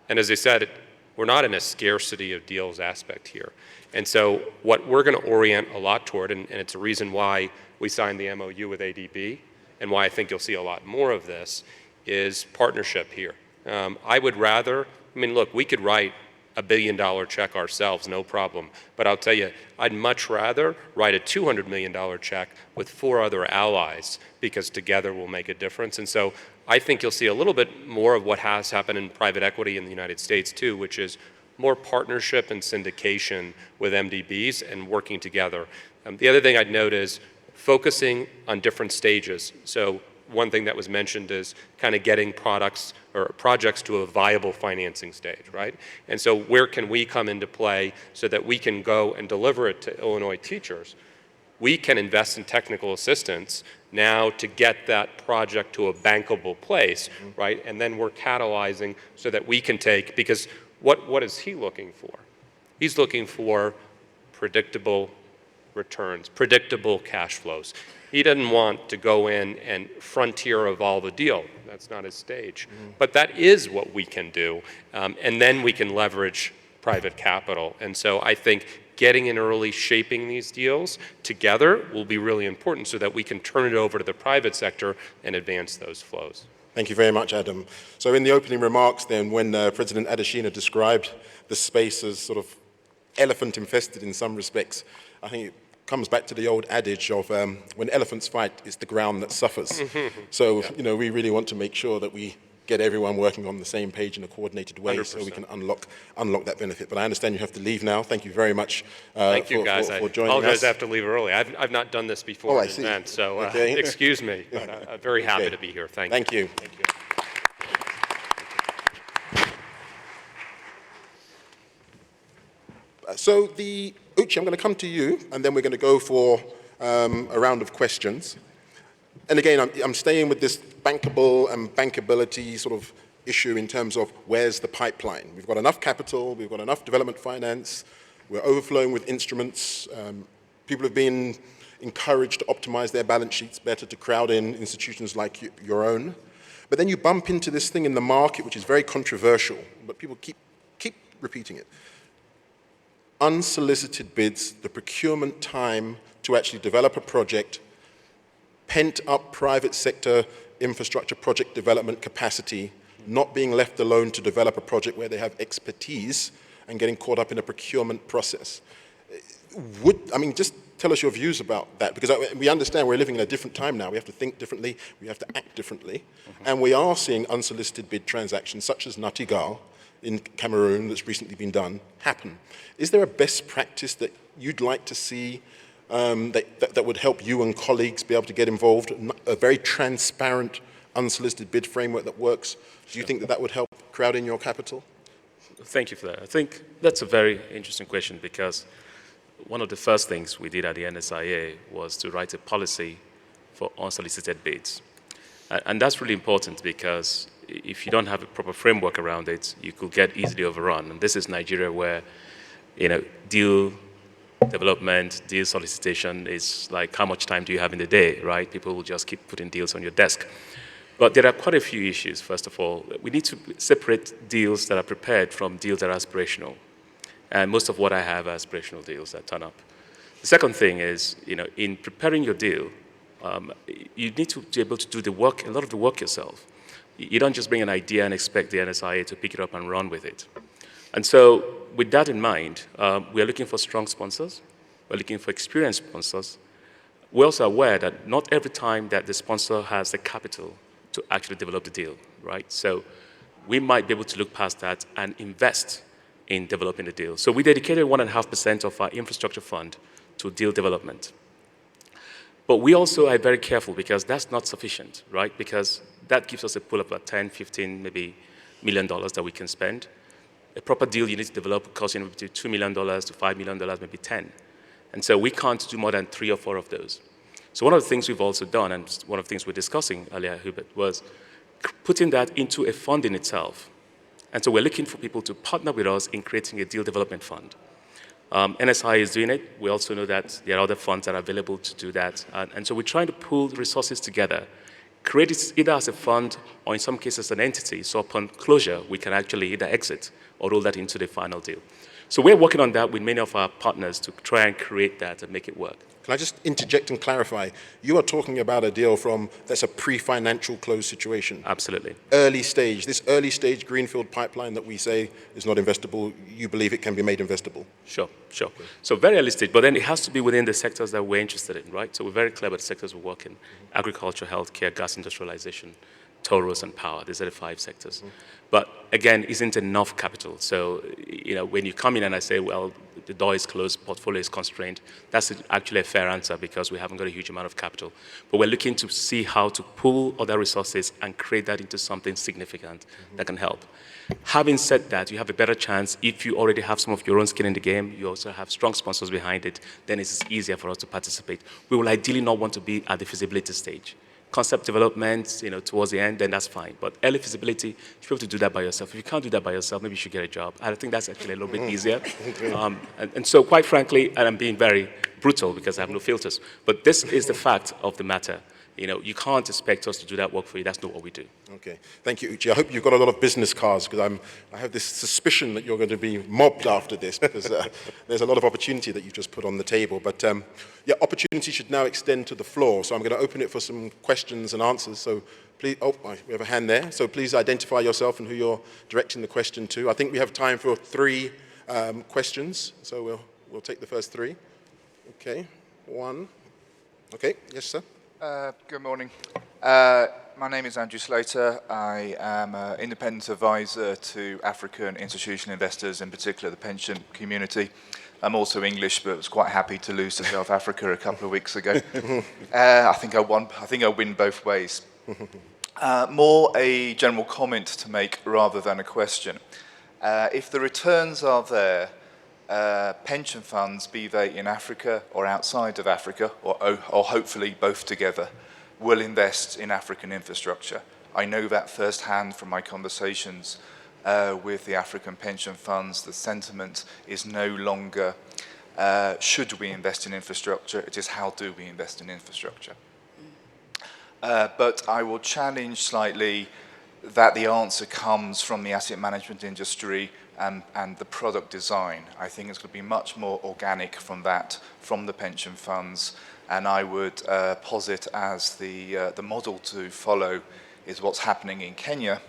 S4: And as I said, we're not in a scarcity of deals aspect here. And so what we're going to orient a lot toward, and it's a reason why we signed the MOU with ADB, and why I think you'll see a lot more of this, is partnership here. I would rather, I mean, look, we could write $1 billion check ourselves, no problem. But I'll tell you, I'd much rather write a $200 million check with 4 other allies, because together we'll make a difference. And so I think you'll see a little bit more of what has happened in private equity in the United States too, which is more partnership and syndication with MDBs and working together. The other thing I'd note is focusing on different stages. So one thing that was mentioned is kind of getting products or projects to a viable financing stage, right? And so where can we come into play so that we can go and deliver it to Illinois teachers? We can invest in technical assistance now to get that project to a bankable place, right? And then we're catalyzing so that we can take, because what is he looking for? He's looking for predictable returns, predictable cash flows. He doesn't want to go in and frontier evolve a deal. That's not his stage. But that is what we can do. And then we can leverage private capital. And so I think getting in early, shaping these deals together will be really important so that we can turn it over to the private sector and advance those flows.
S9: Thank you very much, Adam. So in the opening remarks then, when President Adesina described the space as sort of elephant infested in some respects, I think it comes back to the old adage of when elephants fight, it's the ground that suffers. So, we really want to make sure that we get everyone working on the same page in a coordinated way 100%. So we can unlock that benefit. But I understand you have to leave now. Thank you very much
S4: Thank you, guys.
S9: for joining us.
S4: I apologize I have to leave early. I've not done this before
S9: I see.
S4: event, so
S9: okay.
S4: Excuse me. But I'm very happy to be here. Thank you.
S9: Thank you. So Uche, I'm going to come to you, and then we're going to go for a round of questions. And again, I'm staying with this bankable and bankability sort of issue in terms of where's the pipeline. We've got enough capital, we've got enough development finance, we're overflowing with instruments. People have been encouraged to optimize their balance sheets better, to crowd in institutions like your own. But then you bump into this thing in the market, which is very controversial, but people keep repeating it. Unsolicited bids, the procurement time to actually develop a project, pent-up private sector infrastructure project development capacity, not being left alone to develop a project where they have expertise and getting caught up in a procurement process. Just tell us your views about that, because we understand we're living in a different time now. We have to think differently, we have to act differently, and we are seeing unsolicited bid transactions such as Natigal in Cameroon that's recently been done happen. Is there a best practice that you'd like to see that would help you and colleagues be able to get involved, a very transparent, unsolicited bid framework that works? Do you think that would help crowd in your capital?
S3: Thank you for that. I think that's a very interesting question, because one of the first things we did at the NSIA was to write a policy for unsolicited bids. And that's really important, because if you don't have a proper framework around it, you could get easily overrun. And this is Nigeria, where deal development, deal solicitation is like how much time do you have in the day, right? People will just keep putting deals on your desk. But there are quite a few issues, first of all. We need to separate deals that are prepared from deals that are aspirational. And most of what I have are aspirational deals that turn up. The second thing is, in preparing your deal, you need to be able to do the work, a lot of the work yourself. You don't just bring an idea and expect the NSIA to pick it up and run with it. And so with that in mind, we are looking for strong sponsors. We're looking for experienced sponsors. We're also aware that not every time that the sponsor has the capital to actually develop the deal, right? So we might be able to look past that and invest in developing the deal. So we dedicated 1.5% of our infrastructure fund to deal development. But we also are very careful because that's not sufficient, right? Because that gives us a pool of about 10, 15, maybe $1 million that we can spend. A proper deal you need to develop costs between $2 million to $5 million, maybe 10. And so we can't do more than 3 or 4 of those. So one of the things we've also done, and one of the things we were discussing earlier, Hubert, was putting that into a fund in itself. And so we're looking for people to partner with us in creating a deal development fund. NSI is doing it. We also know that there are other funds that are available to do that. And so we're trying to pool resources together, create it either as a fund or in some cases an entity. So upon closure, we can actually either exit or roll that into the final deal. So we're working on that with many of our partners to try and create that and make it work.
S9: Can I just interject and clarify? You are talking about a deal that's a pre-financial close situation.
S3: Absolutely.
S9: Early stage, this early stage greenfield pipeline that we say is not investable, you believe it can be made investable?
S3: Sure. So very realistic, but then it has to be within the sectors that we're interested in, right? So we're very clear about the sectors we work in: agriculture, healthcare, gas industrialization, toll roads, and power. These are the 5 sectors. But again, isn't enough capital. So, when you come in and I say, well, the door is closed, portfolio is constrained, that's actually a fair answer because we haven't got a huge amount of capital. But we're looking to see how to pool other resources and create that into something significant that can help. Having said that, you have a better chance if you already have some of your own skin in the game, you also have strong sponsors behind it, then it's easier for us to participate. We will ideally not want to be at the feasibility stage. Concept development, towards the end, then that's fine. But early feasibility, you should be able to do that by yourself. If you can't do that by yourself, maybe you should get a job. I think that's actually a little bit easier. And so quite frankly, and I'm being very brutal because I have no filters, but this is the fact of the matter. You can't expect us to do that work for you. That's not what we do.
S9: Okay. Thank you, Uche. I hope you've got a lot of business cards because I have this suspicion that you're going to be mobbed after this because there's a lot of opportunity that you've just put on the table. But yeah, opportunity should now extend to the floor. So I'm going to open it for some questions and answers. So please, we have a hand there. So please identify yourself and who you're directing the question to. I think we have time for 3 questions. So we'll take the first 3. Okay. 1. Okay. Yes, sir.
S11: Good morning. My name is Andrew Slater. I am an independent advisor to African institutional investors, in particular the pension community. I'm also English, but was quite happy to lose to South Africa a couple of weeks ago. I think I win both ways. More a general comment to make rather than a question. If the returns are there, pension funds, be they in Africa or outside of Africa, or hopefully both together, will invest in African infrastructure. I know that firsthand from my conversations with the African pension funds. The sentiment is no longer, should we invest in infrastructure? It is, how do we invest in infrastructure? But I will challenge slightly that the answer comes from the asset management industry and the product design. I think it's going to be much more organic from the pension funds, and I would posit as the model to follow is what's happening in Kenya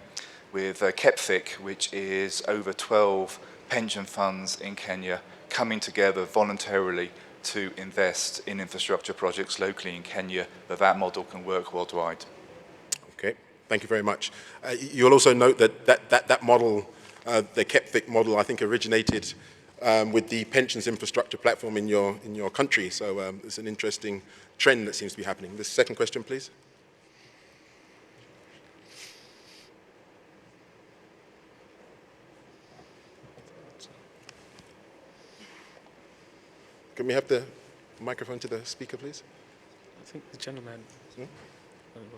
S11: with KEPFIC, which is over 12 pension funds in Kenya coming together voluntarily to invest in infrastructure projects locally in Kenya, but that model can work worldwide.
S9: Okay, thank you very much. You'll also note that model, the KEPFIC model, I think originated with the pensions infrastructure platform in your country. So it's an interesting trend that seems to be happening. The second question, please. Can we have the microphone to the speaker, please?
S3: I think the gentleman over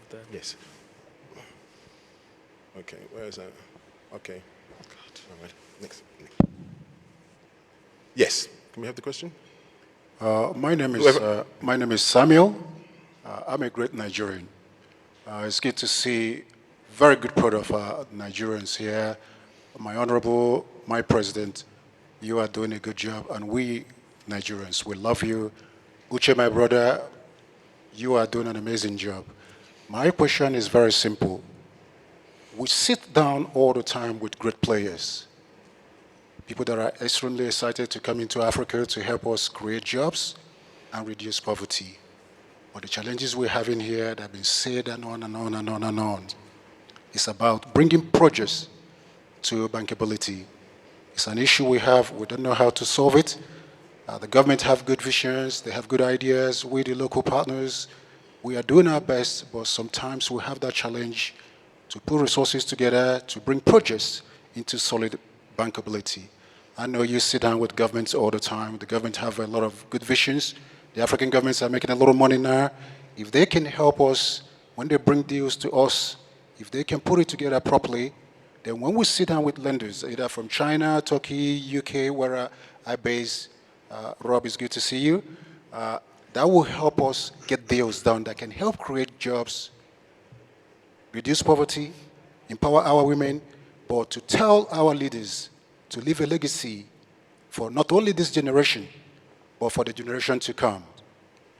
S3: there.
S9: Yes. Okay, where is that? Okay. All right. Next. Yes. Can we have the question?
S12: My name is Samuel. I'm a great Nigerian. It's good to see very good crowd of Nigerians here. My president, you are doing a good job, and we Nigerians, we love you. Uche, my brother, you are doing an amazing job. My question is very simple. We sit down all the time with great players, people that are extremely excited to come into Africa to help us create jobs and reduce poverty. But the challenges we're having here that have been said and on and on and on and on, it's about bringing projects to bankability. It's an issue we have, we don't know how to solve it. The government have good visions, they have good ideas, we the local partners, we are doing our best, but sometimes we have that challenge to put resources together to bring projects into solid bankability. I know you sit down with governments all the time. The government have a lot of good visions. The African governments are making a lot of money now. If they can help us, when they bring deals to us, if they can put it together properly, then when we sit down with lenders, either from China, Turkey, UK, where I base, Rob, it's good to see you, that will help us get deals done that can help create jobs, reduce poverty, empower our women, but to tell our leaders to leave a legacy for not only this generation, but for the generation to come.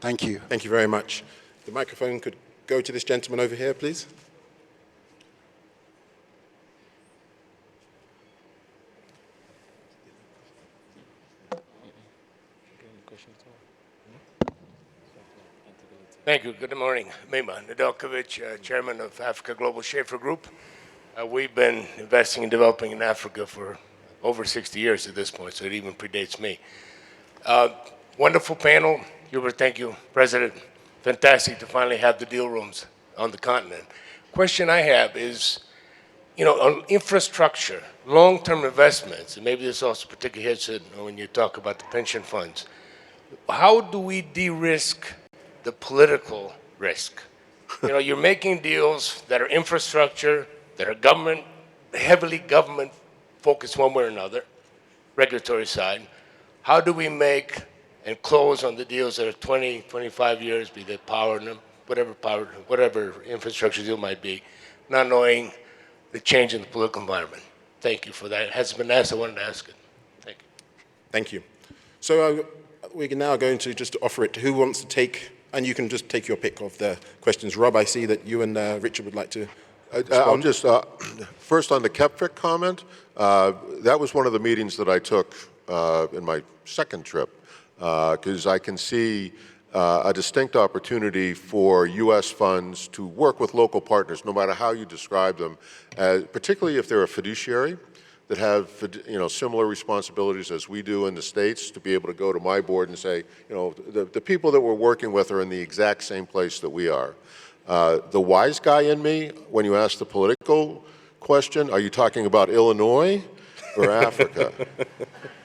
S12: Thank you.
S9: Thank you very much. The microphone could go to this gentleman over here, please.
S13: Thank you. Good morning. Mima Nedeljkovic, Chairman of Africa Global Schaefer Group. We've been investing and developing in Africa for over 60 years at this point, so it even predates me. Wonderful panel. Hubert, thank you. President, fantastic to finally have the deal rooms on the continent. Question I have is, on infrastructure, long-term investments, and maybe this also particularly hits it when you talk about the pension funds, how do we de-risk the political risk? You're making deals that are infrastructure, that are heavily government focused one way or another, regulatory side. How do we make and close on the deals that are 20, 25 years, be they power, whatever infrastructure deal might be, not knowing the change in the political environment? Thank you for that. It hasn't been asked, I wanted to ask it. Thank you.
S9: Thank you. So we're now going to just offer it to who wants to take, and you can just take your pick of the questions. Rob, I see that you and Richard would like to
S8: I'll just, first on the KEPFIC comment, that was one of the meetings that I took in my second trip, because I can see a distinct opportunity for U.S. funds to work with local partners, no matter how you describe them, particularly if they're a fiduciary that have similar responsibilities as we do in the States, to be able to go to my board and say, the people that we're working with are in the exact same place that we are. The wise guy in me, when you ask the political question, are you talking about Illinois or Africa?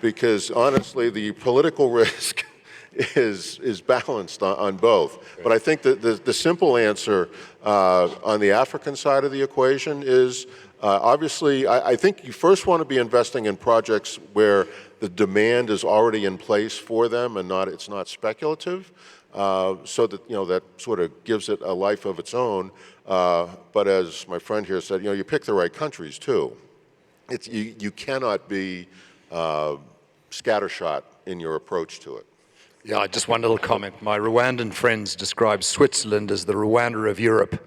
S8: Because honestly, the political risk is balanced on both. But I think that the simple answer on the African side of the equation is, obviously, I think you first want to be investing in projects where the demand is already in place for them and it's not speculative. So that, that sort of gives it a life of its own. But as my friend here said, you pick the right countries too. You cannot be scattershot in your approach to it.
S10: Yeah, just one little comment. My Rwandan friends describe Switzerland as the Rwanda of Europe.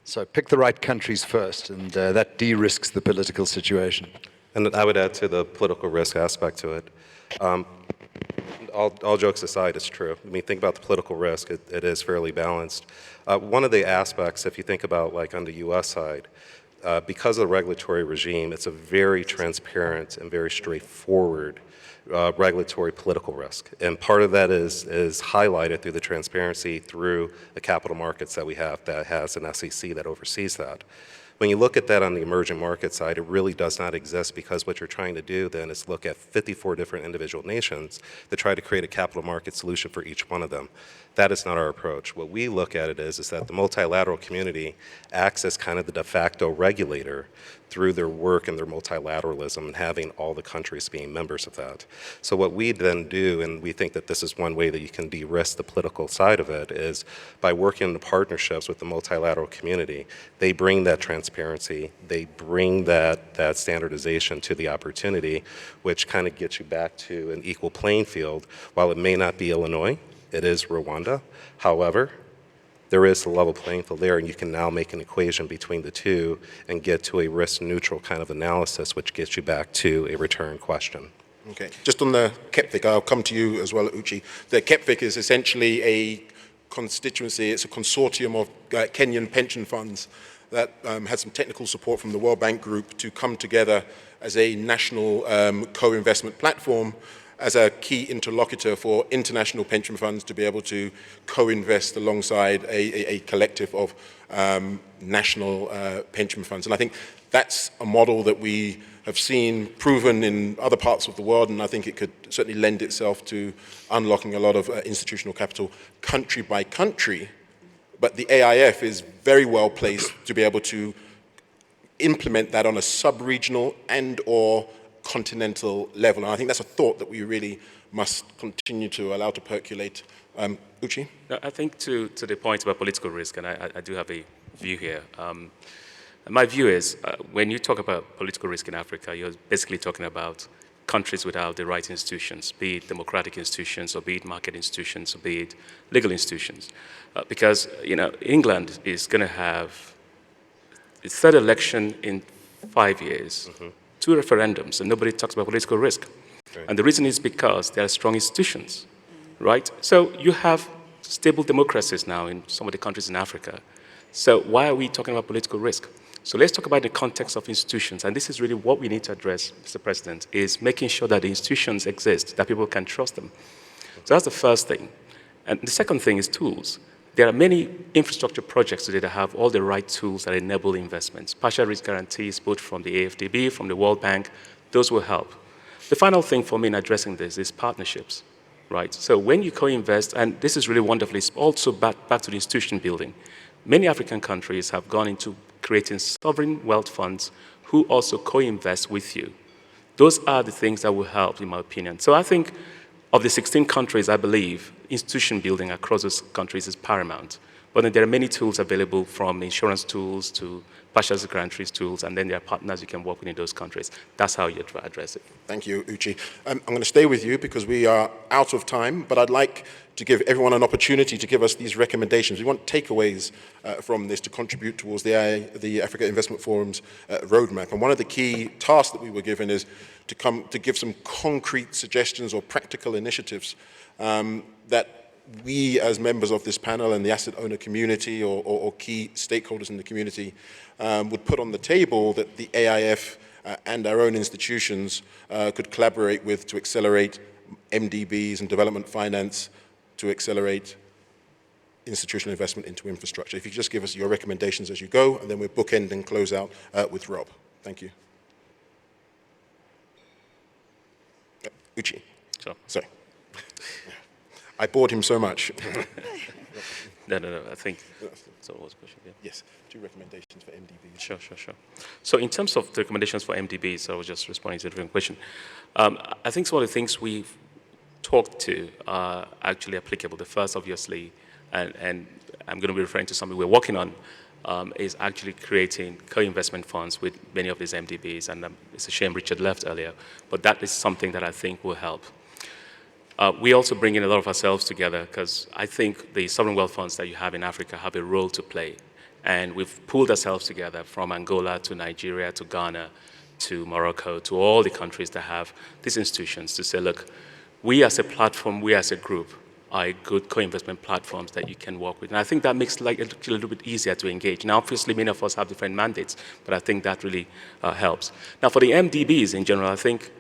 S10: So pick the right countries first, and that de-risks the political situation.
S7: And I would add to the political risk aspect to it. All jokes aside, it's true. I mean, think about the political risk. It is fairly balanced. One of the aspects, if you think about like on the U.S. side, because of the regulatory regime, it's a very transparent and very straightforward regulatory political risk. And part of that is highlighted through the transparency through the capital markets that we have that has an SEC that oversees that. When you look at that on the emerging market side, it really does not exist, because what you're trying to do then is look at 54 different individual nations to try to create a capital market solution for each one of them. That is not our approach. What we look at it is that the multilateral community acts as kind of the de facto regulator through their work and their multilateralism and having all the countries being members of that. So what we then do, and we think that this is one way that you can de-risk the political side of it, is by working in partnerships with the multilateral community. They bring that transparency, they bring that standardization to the opportunity, which kind of gets you back to an equal playing field. While it may not be Illinois, it is Rwanda. However, there is a level playing field there, and you can now make an equation between the two and get to a risk-neutral kind of analysis, which gets you back to a return question.
S9: Okay, just on the KEPFIC, I'll come to you as well, Uchi. The KEPFIC is essentially a constituency, it's a consortium of Kenyan pension funds that had some technical support from the World Bank Group to come together as a national co-investment platform, as a key interlocutor for international pension funds to be able to co-invest alongside a collective of national pension funds. And I think that's a model that we have seen proven in other parts of the world, and I think it could certainly lend itself to unlocking a lot of institutional capital country by country. But the AIF is very well placed to be able to implement that on a sub-regional and or continental level. And I think that's a thought that we really must continue to allow to percolate. Uchi?
S3: No, I think to the point about political risk, and I do have a view here. My view is when you talk about political risk in Africa, you're basically talking about countries without the right institutions, be it democratic institutions, or be it market institutions, or be it legal institutions. Because, you know, England is going to have its third election in 5 years. Mm-hmm. 2 referendums, and nobody talks about political risk. Okay. And the reason is because there are strong institutions, right? So you have stable democracies now in some of the countries in Africa. So why are we talking about political risk? So let's talk about the context of institutions, and this is really what we need to address, Mr. President, is making sure that the institutions exist, that people can trust them. So that's the first thing. And the second thing is tools. There are many infrastructure projects today that have all the right tools that enable investments. Partial risk guarantees, both from the AFDB, from the World Bank, those will help. The final thing for me in addressing this is partnerships, right? So when you co-invest, and this is really wonderful, it's also back to the institution building. Many African countries have gone into creating sovereign wealth funds who also co-invest with you. Those are the things that will help, in my opinion. So I think of the 16 countries, I believe, institution building across those countries is paramount. But then there are many tools available, from insurance tools to partial guarantees tools, and then there are partners you can work with in those countries. That's how you address it.
S9: Thank you, Uchi. I'm going to stay with you because we are out of time, but I'd like to give everyone an opportunity to give us these recommendations. We want takeaways from this to contribute towards the Africa Investment Forum's roadmap. And one of the key tasks that we were given is to give some concrete suggestions or practical initiatives that we as members of this panel and the asset owner community or key stakeholders in the community would put on the table that the AIF and our own institutions could collaborate with to accelerate MDBs and development finance, to accelerate institutional investment into infrastructure. If you could just give us your recommendations as you go, and then we'll bookend and close out with Rob. Thank you. Uchi.
S3: Sure.
S9: Sorry. I bored him so much.
S3: No, I think that's always a question. Yeah.
S9: Yes, 2 recommendations for MDBs.
S3: Sure. So in terms of the recommendations for MDBs, I was just responding to a different question. I think some of the things we've talked to are actually applicable. The first, obviously, and I'm going to be referring to something we're working on, is actually creating co-investment funds with many of these MDBs, and it's a shame Richard left earlier, but that is something that I think will help. We also bring in a lot of ourselves together, because I think the sovereign wealth funds that you have in Africa have a role to play, and we've pulled ourselves together from Angola to Nigeria to Ghana to Morocco to all the countries that have these institutions to say, look, we as a platform, we as a group are good co-investment platforms that you can work with. And I think that makes it a little bit easier to engage. Now, obviously, many of us have different mandates, but I think that really helps. Now, for the MDBs in general, I think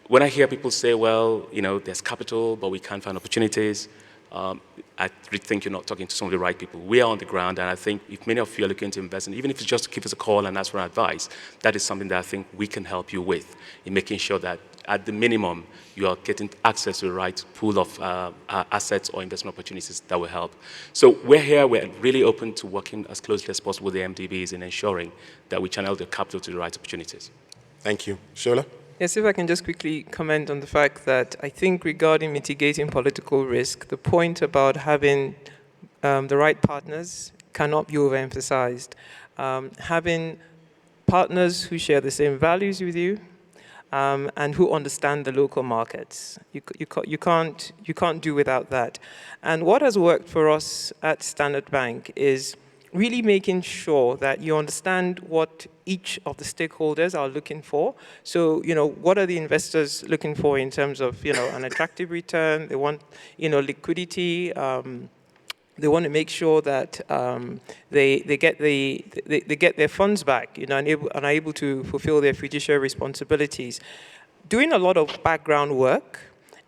S3: when I hear people say, well, you know, there's capital, but we can't find opportunities, I really think you're not talking to some of the right people. We are on the ground, and I think if many of you are looking to invest, and even if it's just to give us a call and ask for advice, that is something that I think we can help you with in making sure that at the minimum, you are getting access to the right pool of assets or investment opportunities that will help. So we're here, we're really open to working as closely as possible with the MDBs in ensuring that we channel the capital to the right opportunities.
S9: Thank you. Shola?
S5: Yes, if I can just quickly comment on the fact that I think regarding mitigating political risk, the point about having the right partners cannot be overemphasized. Having partners who share the same values with you and who understand the local markets. You can't do without that. And what has worked for us at Standard Bank is really making sure that you understand what each of the stakeholders are looking for. So, what are the investors looking for in terms of, an attractive return? They want, liquidity. They want to make sure that they get their funds back, and are able to fulfill their fiduciary responsibilities. Doing a lot of background work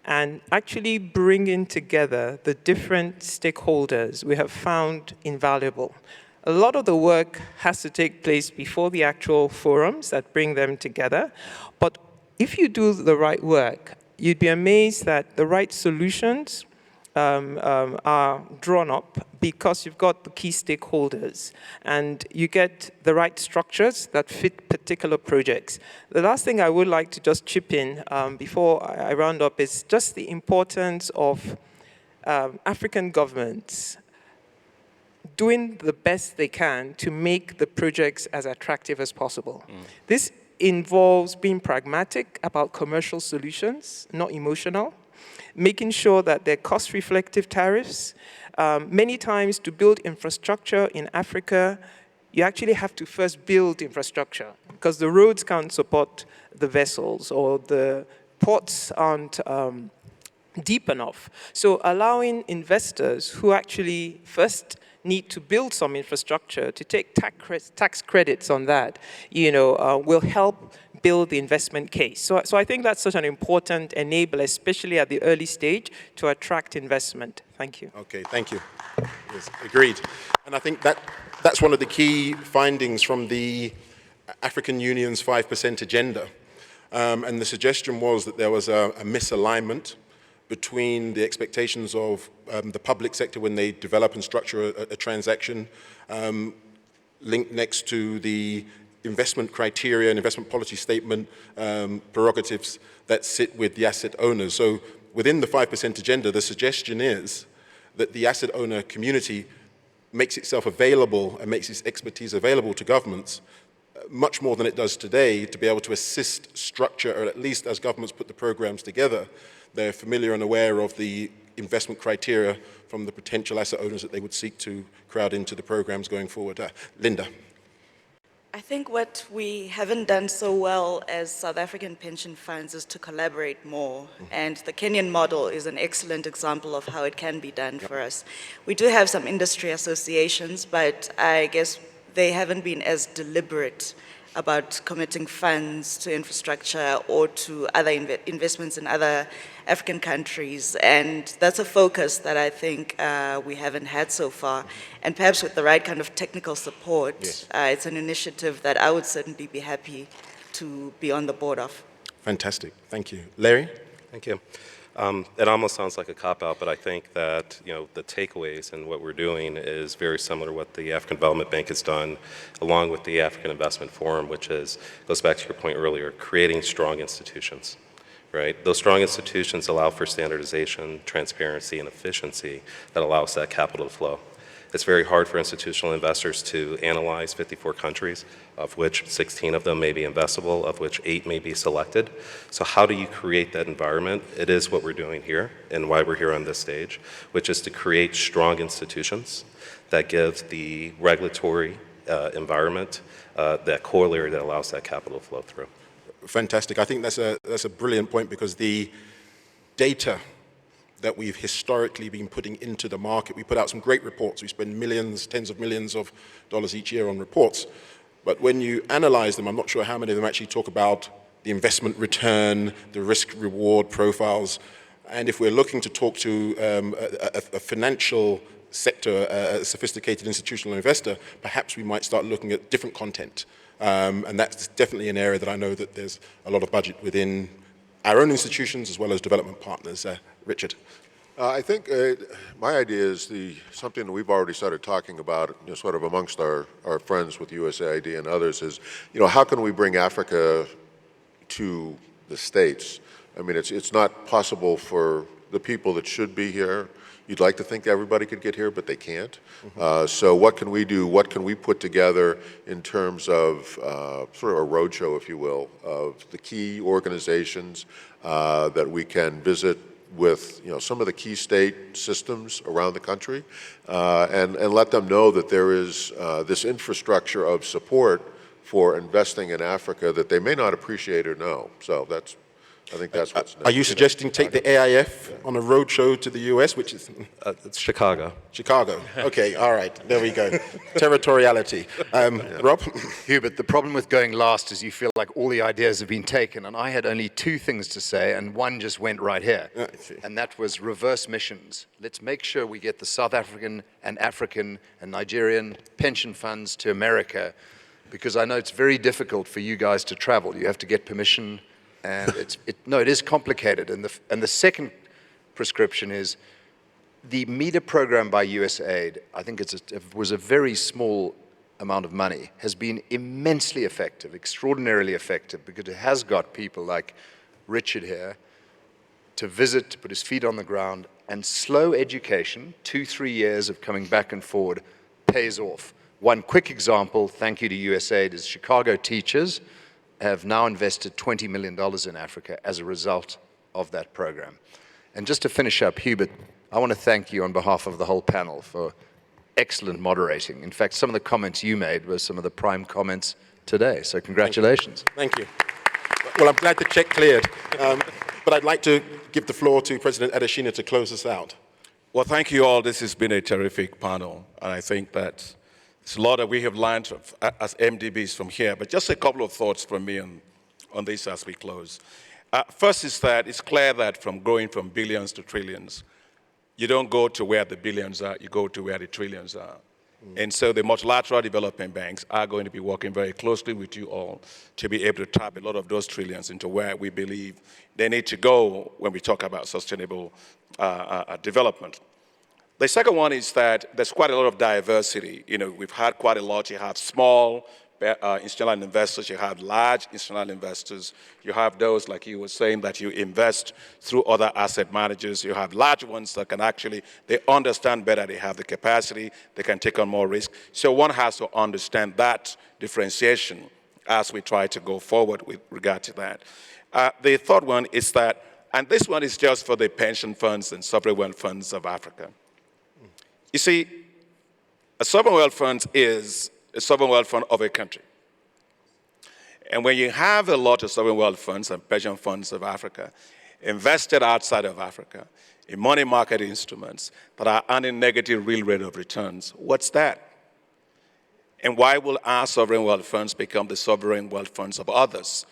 S5: and actually bringing together the different stakeholders we have found invaluable. A lot of the work has to take place before the actual forums that bring them together. But if you do the right work, you'd be amazed that the right solutions are drawn up because you've got the key stakeholders and you get the right structures that fit particular projects. The last thing I would like to just chip in before I round up is just the importance of African governments doing the best they can to make the projects as attractive as possible. This involves being pragmatic about commercial solutions, not emotional, making sure that they're cost-reflective tariffs. Many times to build infrastructure in Africa, you actually have to first build infrastructure because the roads can't support the vessels or the ports aren't deep enough. So allowing investors who actually first need to build some infrastructure to take tax credits on that, will help build the investment case. So I think that's such an important enabler, especially at the early stage, to attract investment. Thank you.
S9: Okay, thank you. Yes, agreed. And I think that's one of the key findings from the African Union's 5% agenda. And the suggestion was that there was a misalignment between the expectations of the public sector when they develop and structure a transaction linked next to the investment criteria and investment policy statement prerogatives that sit with the asset owners. So within the 5% agenda, the suggestion is that the asset owner community makes itself available and makes its expertise available to governments much more than it does today to be able to assist structure, or at least as governments put the programs together, they're familiar and aware of the investment criteria from the potential asset owners that they would seek to crowd into the programs going forward. Linda.
S6: I think what we haven't done so well as South African pension funds is to collaborate more. And the Kenyan model is an excellent example of how it can be done for us. We do have some industry associations, but I guess they haven't been as deliberate about committing funds to infrastructure or to other investments in other African countries. And that's a focus that I think we haven't had so far. And perhaps with the right kind of technical support, yes. It's an initiative that I would certainly be happy to be on the board of.
S9: Fantastic, thank you. Larry?
S7: Thank you. It almost sounds like a cop-out, but I think that the takeaways and what we're doing is very similar to what the African Development Bank has done, along with the African Investment Forum, which goes back to your point earlier, creating strong institutions, right? Those strong institutions allow for standardization, transparency, and efficiency that allows that capital to flow. It's very hard for institutional investors to analyze 54 countries, of which 16 of them may be investable, of which 8 may be selected. So how do you create that environment? It is what we're doing here and why we're here on this stage, which is to create strong institutions that gives the regulatory environment that corollary that allows that capital to flow through.
S9: Fantastic. I think that's a brilliant point because the data that we've historically been putting into the market. We put out some great reports. We spend millions, tens of millions of dollars each year on reports. But when you analyze them, I'm not sure how many of them actually talk about the investment return, the risk-reward profiles. And if we're looking to talk to a financial sector, a sophisticated institutional investor, perhaps we might start looking at different content. And that's definitely an area that I know that there's a lot of budget within our own institutions as well as development partners. Richard.
S8: I think my idea is something that we've already started talking about, sort of amongst our friends with USAID and others, is, how can we bring Africa to the States? I mean, it's not possible for the people that should be here. You'd like to think everybody could get here, but they can't. So what can we do? What can we put together in terms of sort of a roadshow, if you will, of the key organizations that we can visit with some of the key state systems around the country, and let them know that there is this infrastructure of support for investing in Africa that they may not appreciate or know. So I think that's what's next.
S9: Are you suggesting take the AIF on a roadshow to the US, which is?
S7: It's Chicago.
S9: Chicago. Okay, all right, there we go. Territoriality. Rob?
S10: Hubert, the problem with going last is you feel like all the ideas have been taken, and I had only two things to say, and one just went right here, and that was reverse missions. Let's make sure we get the South African and African and Nigerian pension funds to America, because I know it's very difficult for you guys to travel. You have to get permission, and it is complicated. And the second prescription is the MEDA program by USAID. I think it was a very small amount of money, has been immensely effective, extraordinarily effective, because it has got people like Richard here to visit, to put his feet on the ground, and slow education, 2-3 years of coming back and forward, pays off. One quick example, thank you to USAID, is Chicago teachers have now invested $20 million in Africa as a result of that program. And just to finish up, Hubert, I want to thank you on behalf of the whole panel for excellent moderating. In fact, some of the comments you made were some of the prime comments today, so congratulations.
S9: Thank you. Well, I'm glad the check cleared, but I'd like to give the floor to President Adesina to close us out.
S2: Well, thank you all. This has been a terrific panel, and I think that there's a lot that we have learned as MDBs from here, but just a couple of thoughts from me on this as we close. First is that it's clear that from growing from billions to trillions, you don't go to where the billions are, you go to where the trillions are. And so the multilateral development banks are going to be working very closely with you all to be able to tap a lot of those trillions into where we believe they need to go when we talk about sustainable development. The second one is that there's quite a lot of diversity. We've had quite a lot. You have small institutional investors, you have large institutional investors, you have those, like you were saying, that you invest through other asset managers, you have large ones that can actually, they understand better, they have the capacity, they can take on more risk. So one has to understand that differentiation as we try to go forward with regard to that. The third one is that, and this one is just for the pension funds and sovereign wealth funds of Africa. You see, a sovereign wealth fund is a sovereign wealth fund of a country. And when you have a lot of sovereign wealth funds and pension funds of Africa invested outside of Africa in money market instruments that are earning negative real rate of returns, what's that? And why will our sovereign wealth funds become the sovereign wealth funds of others?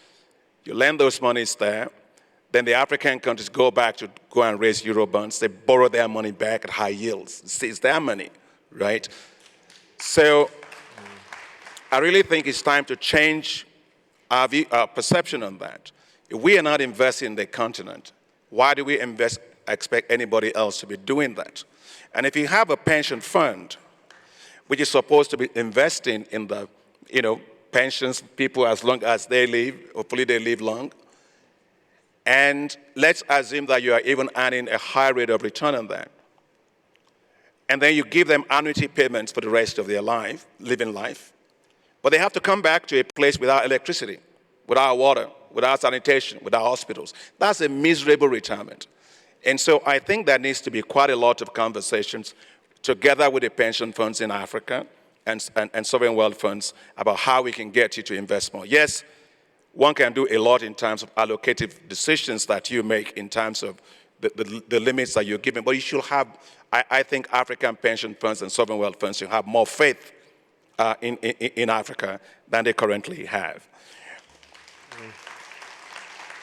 S2: You lend those monies there, then the African countries go back to go and raise euro bonds. They borrow their money back at high yields. It's their money, right? So I really think it's time to change our perception on that. If we are not investing in the continent, why do we expect anybody else to be doing that? And if you have a pension fund, which is supposed to be investing in the, pensions people as long as they live, hopefully they live long, and let's assume that you are even earning a high rate of return on that. And then you give them annuity payments for the rest of their life, living life. But they have to come back to a place without electricity, without water, without sanitation, without hospitals. That's a miserable retirement. And so I think there needs to be quite a lot of conversations together with the pension funds in Africa and sovereign wealth funds about how we can get you to invest more. Yes, one can do a lot in terms of allocative decisions that you make in terms of the limits that you're given, but you should have, I think African pension funds and sovereign wealth funds should have more faith in Africa than they currently have.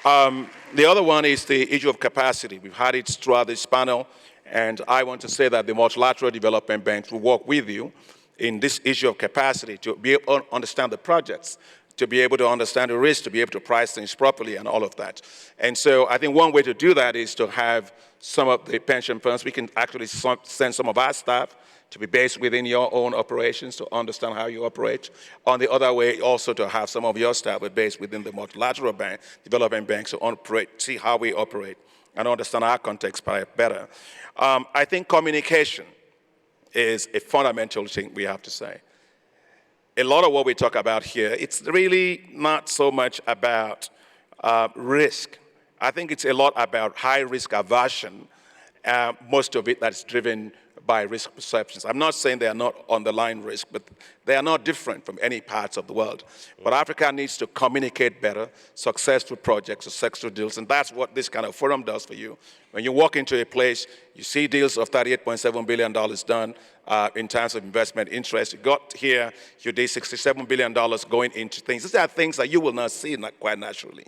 S2: The other one is the issue of capacity. We've had it throughout this panel, and I want to say that the multilateral development banks will work with you in this issue of capacity to be able to understand the projects, to be able to understand the risk, to be able to price things properly and all of that. And so I think one way to do that is to have some of the pension funds, we can actually send some of our staff to be based within your own operations to understand how you operate. On the other way, also to have some of your staff based within the multilateral bank, development banks to operate, see how we operate and understand our context better. I think communication is a fundamental thing we have to say. A lot of what we talk about here, it's really not so much about risk. I think it's a lot about high risk aversion, most of it that's driven by risk perceptions. I'm not saying they are not underlying risk, but they are not different from any parts of the world. But Africa needs to communicate better, successful projects, successful deals, and that's what this kind of forum does for you. When you walk into a place, you see deals of $38.7 billion done in terms of investment interest. You got here, you did $67 billion going into things. These are things that you will not see quite naturally.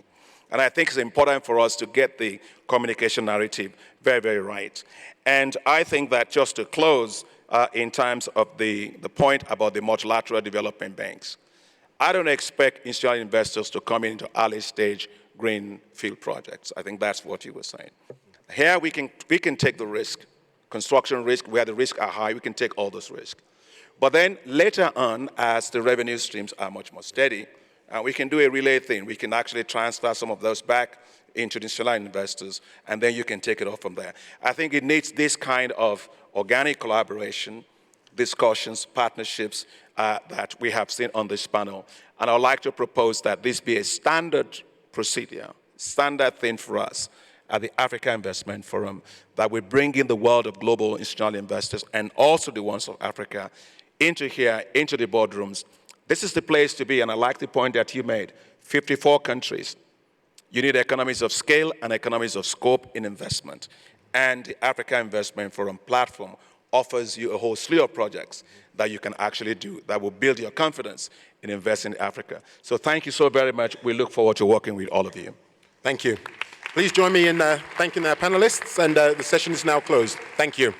S2: And I think it's important for us to get the communication narrative very, very right. And I think that just to close in terms of the point about the multilateral development banks, I don't expect institutional investors to come into early stage greenfield projects. I think that's what you were saying. Here we can take the risk, construction risk, where the risks are high, we can take all those risks. But then later on, as the revenue streams are much more steady, we can do a relay thing. We can actually transfer some of those back into the institutional investors, and then you can take it off from there. I think it needs this kind of organic collaboration, discussions, partnerships that we have seen on this panel. And I would like to propose that this be a standard procedure, standard thing for us at the Africa Investment Forum, that we bring in the world of global institutional investors and also the ones of Africa into here, into the boardrooms. This is the place to be, and I like the point that you made. 54 countries. You need economies of scale and economies of scope in investment. And the Africa Investment Forum platform offers you a whole slew of projects that you can actually do that will build your confidence in investing in Africa. So thank you so very much. We look forward to working with all of you.
S9: Thank you. Please join me in thanking our panelists, and the session is now closed. Thank you.